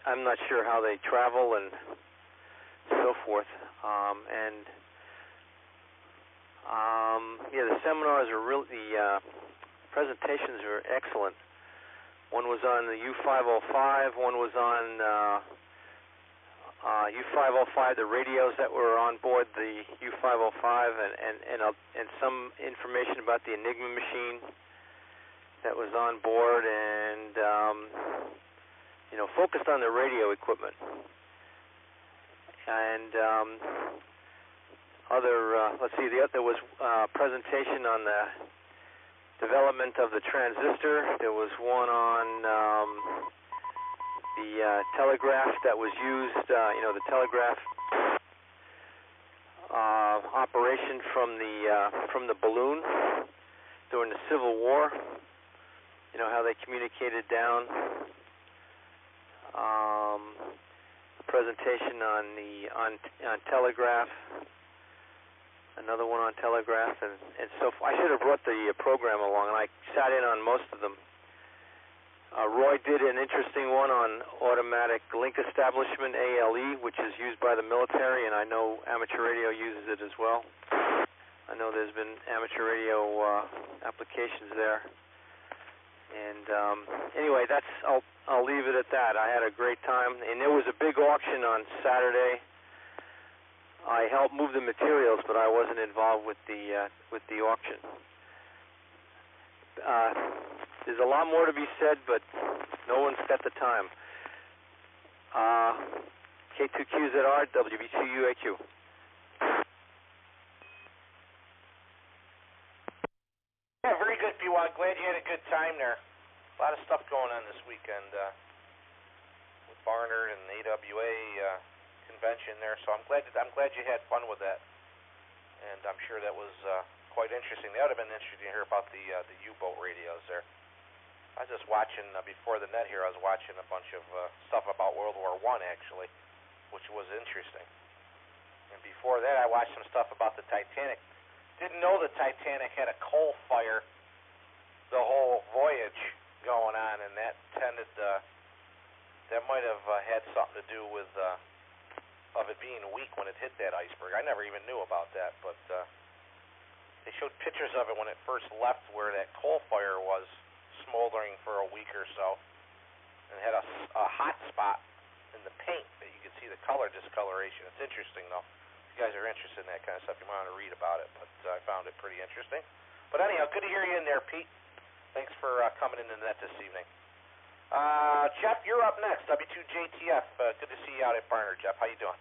I'm not sure how they travel and so forth. The seminars are the presentations are excellent. One was on the U505, one was on U505, the radios that were on board the U505, and some information about the Enigma machine that was on board, and focused on the radio equipment. And there was a presentation on the development of the transistor. There was one on the telegraph that was used, the telegraph operation from the balloon during the Civil War. How they communicated down. A presentation on telegraph. Another one on telegraph, and so I should have brought the program along, and I sat in on most of them. Roy did an interesting one on automatic link establishment, ALE, which is used by the military, and I know amateur radio uses it as well. I know there's been amateur radio applications there. And anyway, I'll leave it at that. I had a great time, and there was a big auction on Saturday. I helped move the materials, but I wasn't involved with the auction. There's a lot more to be said, but no one's got the time. K2QZR, WB2UAQ. Yeah, very good, P1. Glad you had a good time there. A lot of stuff going on this weekend with Barnard and AWA convention there. So I'm glad you had fun with that, and I'm sure that was quite interesting. That would have been interesting to hear about the U-boat radios there. I was just watching before the net here. I was watching a bunch of stuff about World War I actually, which was interesting. And before that, I watched some stuff about the Titanic. Didn't know the Titanic had a coal fire the whole voyage going on, and that might have had something to do with of it being weak when it hit that iceberg. I never even knew about that, but they showed pictures of it when it first left, where that coal fire was smoldering for a week or so, and it had a hot spot in the paint that you could see the color discoloration. It's interesting, though. If you guys are interested in that kind of stuff, you might want to read about it, but I found it pretty interesting. But anyhow, good to hear you in there, Pete. Thanks for coming into the net this evening. Jeff, you're up next. W2JTF. Good to see you out at Barnard, Jeff. How you doing?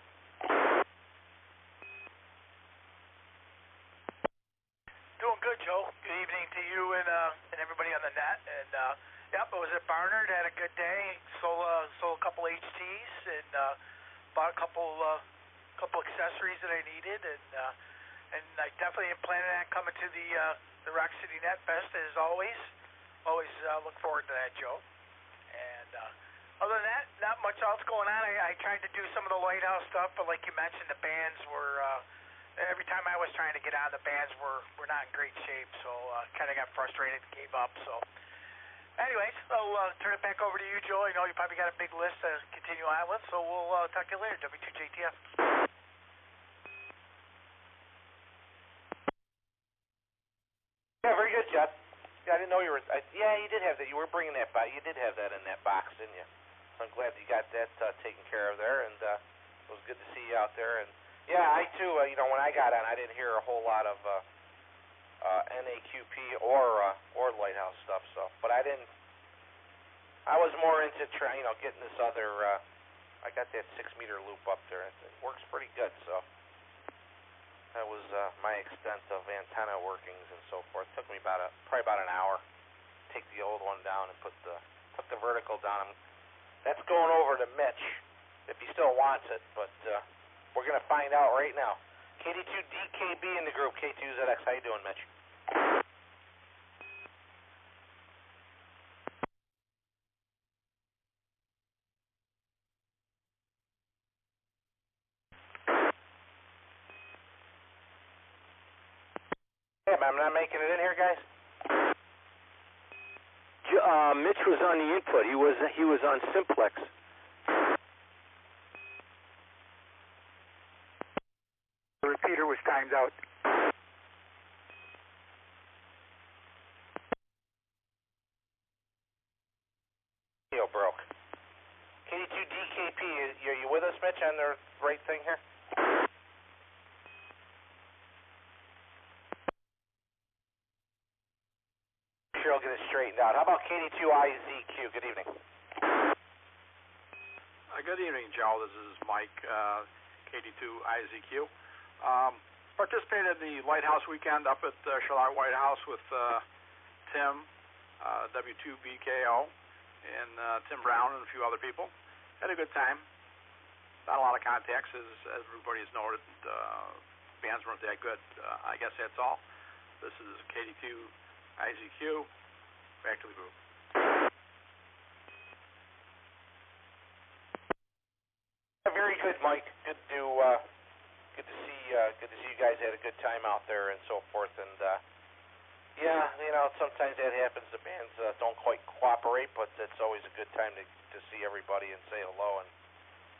Doing good, Joe. Good evening to you and everybody on the net. And yep, I was at Barnard. Had a good day. Sold a couple HTs and bought a couple accessories that I needed. And I definitely am planning on coming to the RocCityNet Fest as always. Always look forward to that, Joe. And other than that, not much else going on. I tried to do some of the lighthouse stuff, but like you mentioned, the bands were. Every time I was trying to get on, the bands were not in great shape, so kind of got frustrated and gave up. So, anyways, I'll turn it back over to you, Joe. I know you probably got a big list to continue on with, so we'll talk to you later. W2JTF. Yeah, very good, Jeff. Yeah, I didn't know you were. Yeah, you did have that. You were bringing that by. You did have that in that box, didn't you? So I'm glad you got that taken care of there, and it was good to see you out there. And yeah, I too. When I got on, I didn't hear a whole lot of NAQP or lighthouse stuff. So, but I didn't. I was more into getting this other. I got that 6-meter loop up there. It works pretty good. So. That was my extent of antenna workings and so forth. Took me probably about an hour. Take the old one down and put the vertical down. That's going over to Mitch if he still wants it, but we're gonna find out right now. KD2DKB in the group. K2ZX. How you doing, Mitch? I'm not making it in here, guys. Mitch was on the input. He was on simplex. The repeater was timed out. Video broke. KD2DKP, are you with us, Mitch, on the right thing here? Sure, I'll get it straightened out. How about KD2IZQ? Good evening. Good evening, Joe. This is Mike, KD2IZQ. Participated in the Lighthouse Weekend up at Charlotte White House with Tim, W2BKO, and Tim Brown and a few other people. Had a good time. Not a lot of contacts, as everybody has noted. Bands weren't that good. I guess that's all. This is KD2IZQ. Back to the group. Very good, Mike. Good to see you guys had a good time out there and so forth. And yeah, sometimes that happens. The bands don't quite cooperate, but it's always a good time to see everybody and say hello and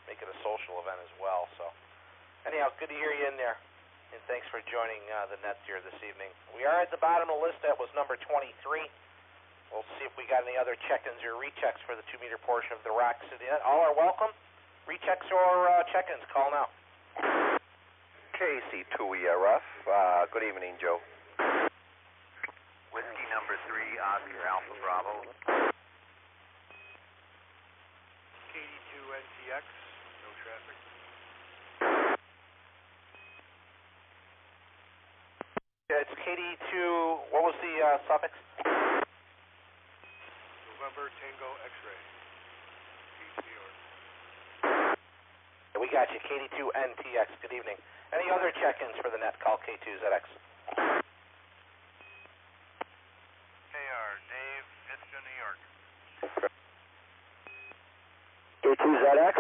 make it a social event as well. So anyhow, good to hear you in there. And thanks for joining the net here this evening. We are at the bottom of the list. That was number 23. We'll see if we got any other check-ins or rechecks for the 2-meter portion of the RocCityNet. All are welcome. Rechecks or check-ins, call now. KC2ERF. Good evening, Joe. Whiskey number 3, Oscar Alpha Bravo. KD2NTX. No traffic. Yeah, it's KD2. What was the suffix? November Tango X-ray. New York. We got you, KD2NTX. Good evening. Any other check-ins for the net? Call K2ZX. KR, Dave, Pittston, New York. K2ZX.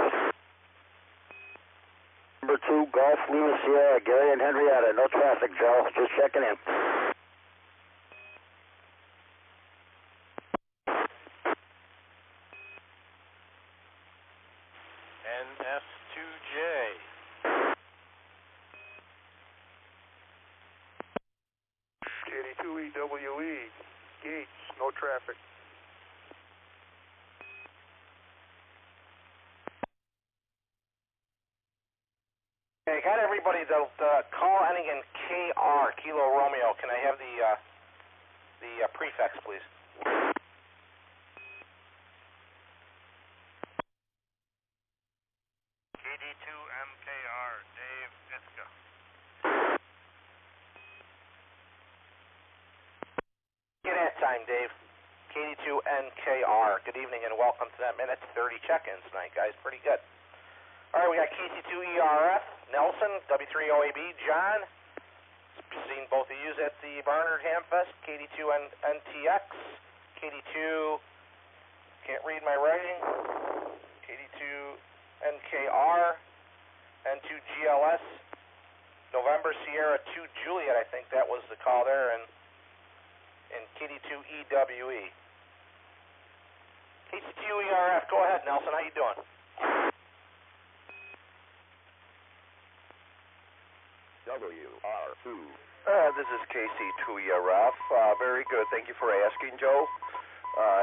Number 2, Golf, Lima, Sierra, Gary and Henrietta. No traffic, Joe. Just checking in. NS2J. KD2EWE. Gates. No traffic. Okay, got everybody. The call ending in KR, Kilo Romeo. Can I have the prefix, please? KD2MKR, Dave Itzka. Get at time, Dave. KD2NKR. Good evening and welcome to that minute 30 check-ins tonight, guys. Pretty good. All right, we got KC2ERF, Nelson, W3OAB, John. Seen both of you at the Barnard Hamfest. KD2NTX, KD2, can't read my writing. KD2NKR, N2GLS, November Sierra 2 Juliet, I think that was the call there, and KD2EWE. KC2ERF, go ahead, Nelson. How you doing? WR2. This is KC2ERF. Very good. Thank you for asking, Joe.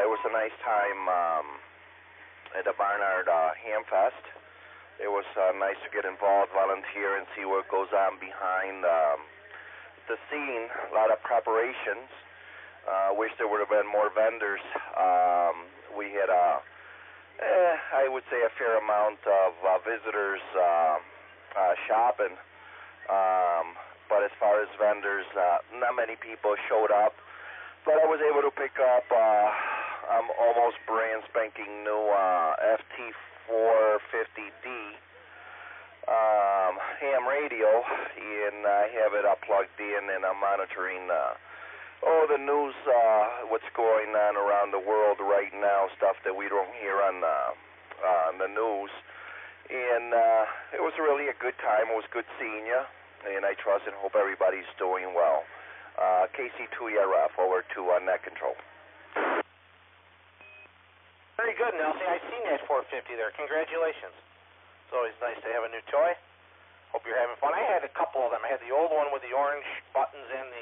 It was a nice time at the Barnard Hamfest. It was nice to get involved, volunteer, and see what goes on behind the scene. A lot of preparations. Wish there would have been more vendors. We had I would say a fair amount of visitors shopping. But as far as vendors, not many people showed up. But I was able to pick up almost brand spanking new FT450D ham radio, and I have it plugged in, and I'm monitoring the news, what's going on around the world right now, stuff that we don't hear on the news. And it was really a good time. It was good seeing you, and I trust and hope everybody's doing well. KC2ERF, over to Net Control. Very good, Nelson. I've seen that 450 there. Congratulations. It's always nice to have a new toy. Hope you're having fun. I had a couple of them. I had the old one with the orange buttons and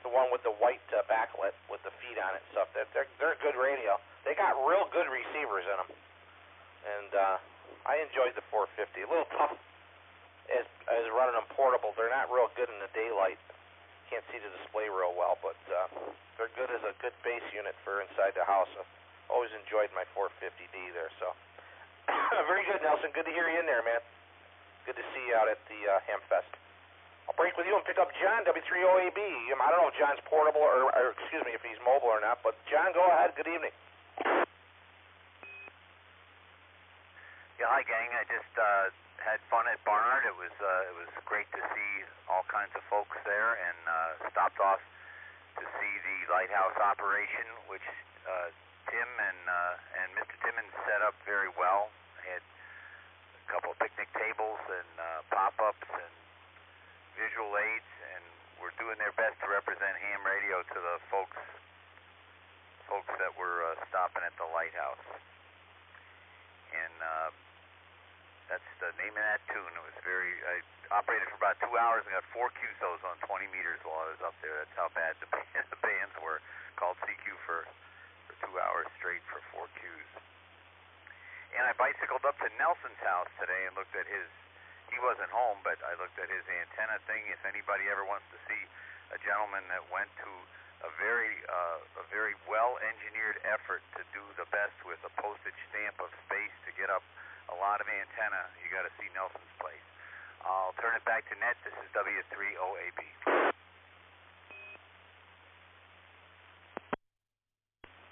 the one with the white backlit with the feet on it and stuff. They're a good radio. They got real good receivers in them, and I enjoyed the 450. A little tough as running them portable. They're not real good in the daylight. Can't see the display real well, but they're good as a good base unit for inside the house. I've always enjoyed my 450D there. So very good, Nelson. Good to hear you in there, man. Good to see you out at the Hamfest. I'll break with you and pick up John, W3OAB. I don't know if John's portable or excuse me, if he's mobile or not, but John, go ahead. Good evening. Yeah, hi, gang. I just had fun at Barnard. It was great to see all kinds of folks there, and stopped off to see the lighthouse operation, which Tim and Mr. Timmons set up very well. They had a couple of picnic tables and pop-ups and visual aids, and were doing their best to represent ham radio to the folks that were stopping at the lighthouse. And that's the name of that tune. It was I operated for about 2 hours and got 4 QSOs on 20 meters while I was up there. That's how bad the bands were. Called CQ for 2 hours straight for 4 Qs. And I bicycled up to Nelson's house today and looked at his. He wasn't home, but I looked at his antenna thing. If anybody ever wants to see a gentleman that went to a very well-engineered effort to do the best with a postage stamp of space to get up a lot of antenna, you got to see Nelson's place. I'll turn it back to Net. This is W3OAB.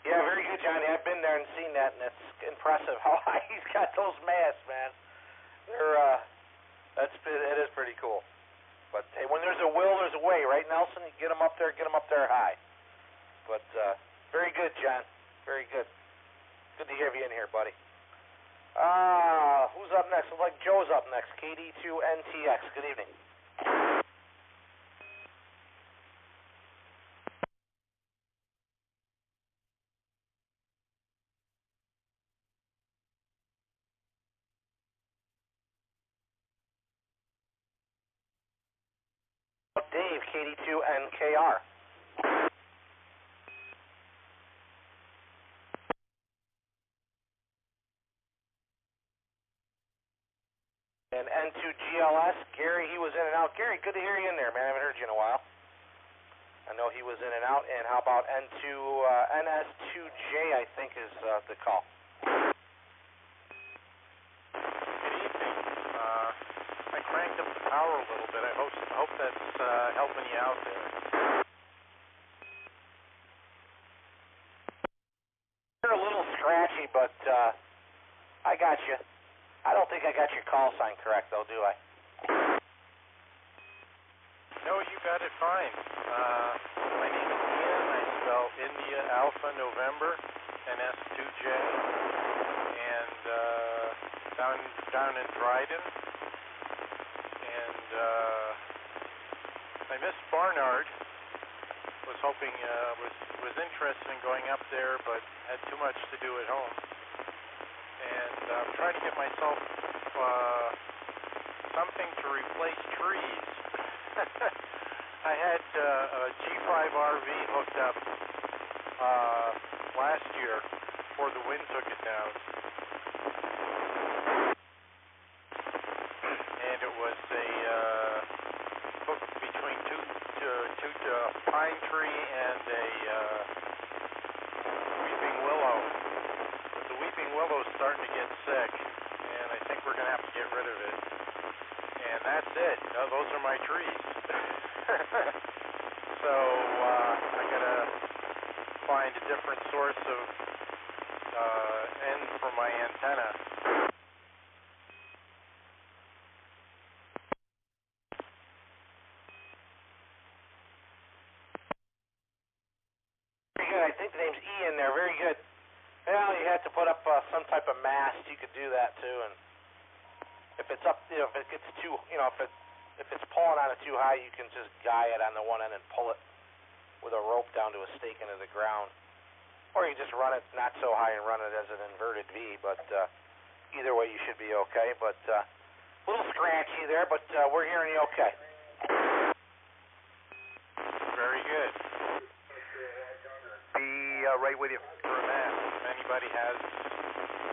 Yeah, very good, Johnny. I've been there and seen that, and it's impressive how high he's got those masts, man. It is pretty cool. But hey, when there's a will, there's a way, right, Nelson? You get them up there high. But very good, John. Very good. Good to have you in here, buddy. Who's up next? Looks like Joe's up next. KD2NTX. Good evening. Dave, KD2NKR. And N2GLS, Gary, he was in and out. Gary, good to hear you in there, man. I haven't heard you in a while. I know he was in and out. And how about NS2J, I think is the call. Good evening. I cranked up the power a little bit. I hope that's helping you out there. You're a little scratchy, but I got you. I don't think I got your call sign correct, though, do I? No, you got it fine. My name is Ian. I spell India Alpha November NS2J, and down in Dryden. And I missed Barnard. Was hoping was interested in going up there, but had too much to do at home. And I'm trying to get myself something to replace trees. I had a G5 RV hooked up last year before the wind took it down. And it was a hook between two pine tree and a weeping willow. But the weeping willow's starting to get sick, and I think we're going to have to get rid of it. And that's it. Those are my trees. So I gotta find a different source of end for my antenna. Very good. I think the name's Ian there. Very good. Well, you have to put up some type of mast. You could do that too, and if it's up, if it gets too, if it's pulling on it too high, you can just guy it on the one end and pull it with a rope down to a stake into the ground. Or you just run it not so high and run it as an inverted V, but either way you should be okay. But a little scratchy there, but we're hearing you okay. Very good. Be right with you for a minute. If anybody has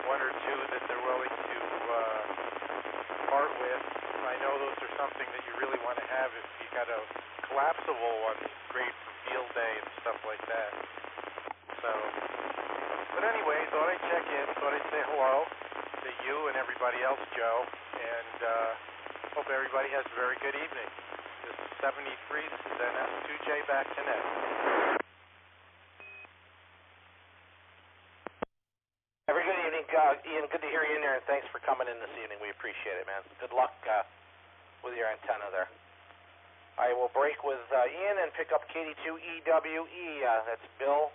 one or two that they're willing to part with, I know those are something that you really want to have if you got a collapsible one, great for field day and stuff like that. So, but anyway, thought I'd check in, thought I'd say hello to you and everybody else, Joe, and hope everybody has a very good evening. This is 73, this is NS2J back to net. Very good evening, Ian. Good to hear you in there, and thanks for coming in this evening. We appreciate it, man. Good luck with your antenna there. I will break with Ian and pick up KD2EWE. That's Bill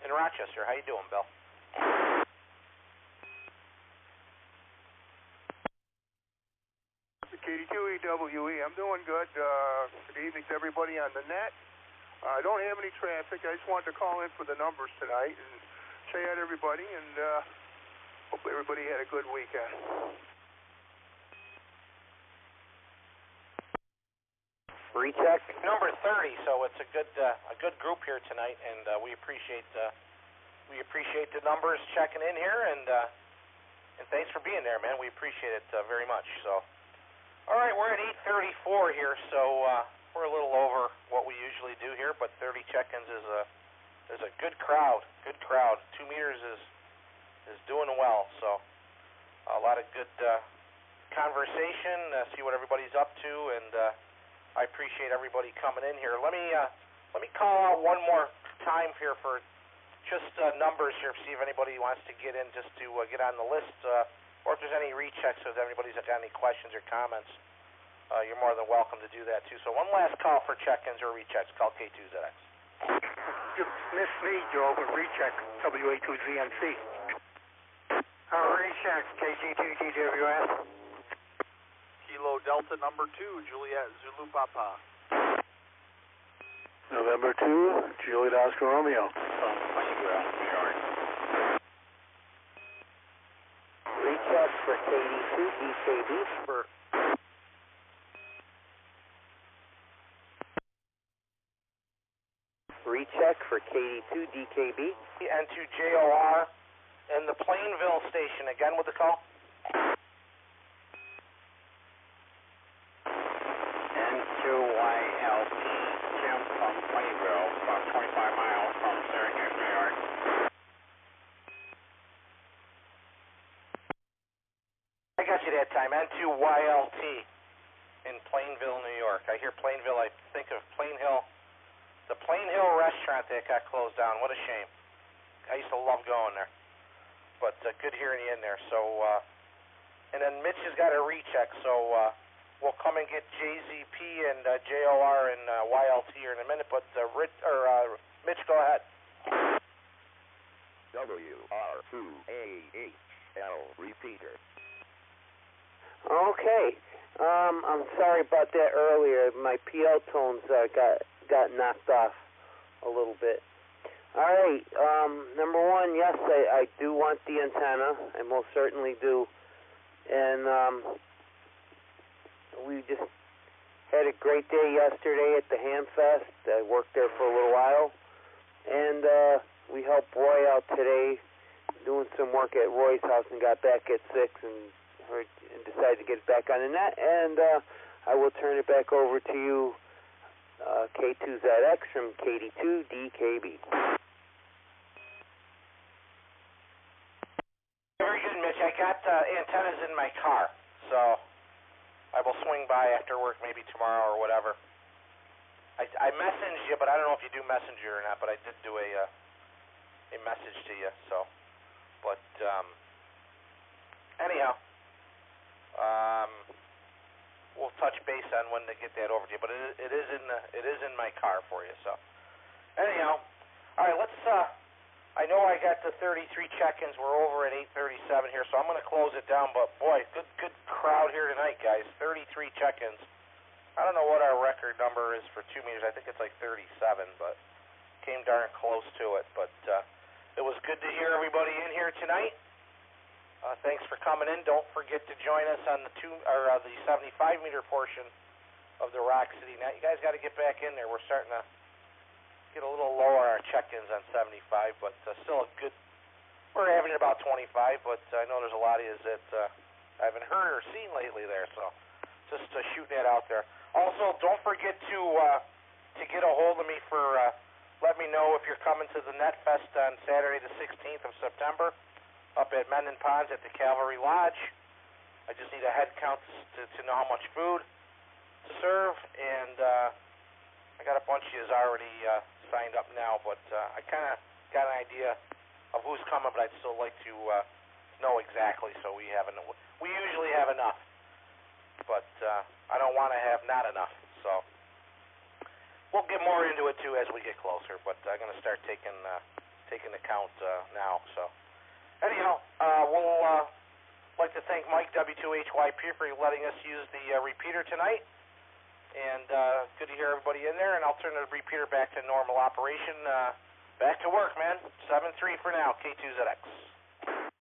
in Rochester. How you doing, Bill? KD2EWE. I'm doing good. Good evening to everybody on the net. I don't have any traffic. I just wanted to call in for the numbers tonight and say hi to everybody, and hope everybody had a good weekend. Recheck number 30. So it's a good group here tonight, and we appreciate the numbers checking in here, and thanks for being there, man. We appreciate it very much. So, all right, we're at 8:34 here, so we're a little over what we usually do here, but 30 check-ins is a good crowd. Good crowd. 2 meters is doing well. So a lot of good conversation. See what everybody's up to, and I appreciate everybody coming in here. Let me call out one more time here for just numbers here, see if anybody wants to get in just to get on the list, or if there's any rechecks, if anybody's got any questions or comments, you're more than welcome to do that too. So one last call for check-ins or rechecks. Call K2ZX. You missed me, Joe, but recheck WA2ZNC. Recheck KG2GWS. Kilo Delta number 2, Juliet Zulu Papa. November 2, Juliet Oscar Romeo. Recheck for KD2DKB. Recheck for KD2DKB. And to JOR in the Plainville station. Again with the call. N2YLP, Jim from Plainville, about 25 miles from Syracuse, New York. I got you that time. N2YLT in Plainville, New York. I hear Plainville, I think of Plain Hill. The Plain Hill restaurant that got closed down. What a shame. I used to love going there. But good hearing you in there. So, and then Mitch has got a recheck, so we'll come and get JZP and JOR and YLT here in a minute. But Mitch, go ahead. WR2AHL repeater. Okay. I'm sorry about that earlier. My PL tones got knocked off a little bit. All right. Number one, yes, I do want the antenna. I most certainly do. And we just had a great day yesterday at the Hamfest. I worked there for a little while. And we helped Roy out today doing some work at Roy's house and got back at 6 and decided to get it back on the net. And I will turn it back over to you, K2ZX from KD2DKB. Very good, Mitch. I got antennas in my car, so I will swing by after work maybe tomorrow or whatever. I messaged you, but I don't know if you do Messenger or not, but I did do a message to you, so. But, anyhow, we'll touch base on when to get that over to you, but it is in my car for you, so. Anyhow, all right, let's, I know I got the 33 check-ins. We're over at 8:37 here, so I'm going to close it down. But, boy, good crowd here tonight, guys. 33 check-ins. I don't know what our record number is for 2 meters. I think it's like 37, but came darn close to it. But it was good to hear everybody in here tonight. Thanks for coming in. Don't forget to join us on the 75-meter portion of the RocCityNet. You guys got to get back in there. We're starting to get a little lower our check-ins on 75, but still a good. We're averaging about 25, but I know there's a lot of you that I haven't heard or seen lately there, so just shooting that out there. Also, don't forget to get a hold of me for let me know if you're coming to the Net Fest on Saturday the 16th of September up at Mendon Ponds at the Cavalry Lodge. I just need a head count to know how much food to serve, and I got a bunch of you already signed up now, but I kind of got an idea of who's coming, but I'd still like to know exactly, so we usually have enough, but I don't want to have not enough, so we'll get more into it too as we get closer, but I'm going to start taking the count now, so anyhow, we'll like to thank Mike W2HYP for letting us use the repeater tonight. And good to hear everybody in there, and I'll turn the repeater back to normal operation. Back to work, man. 7-3 for now, K2ZX.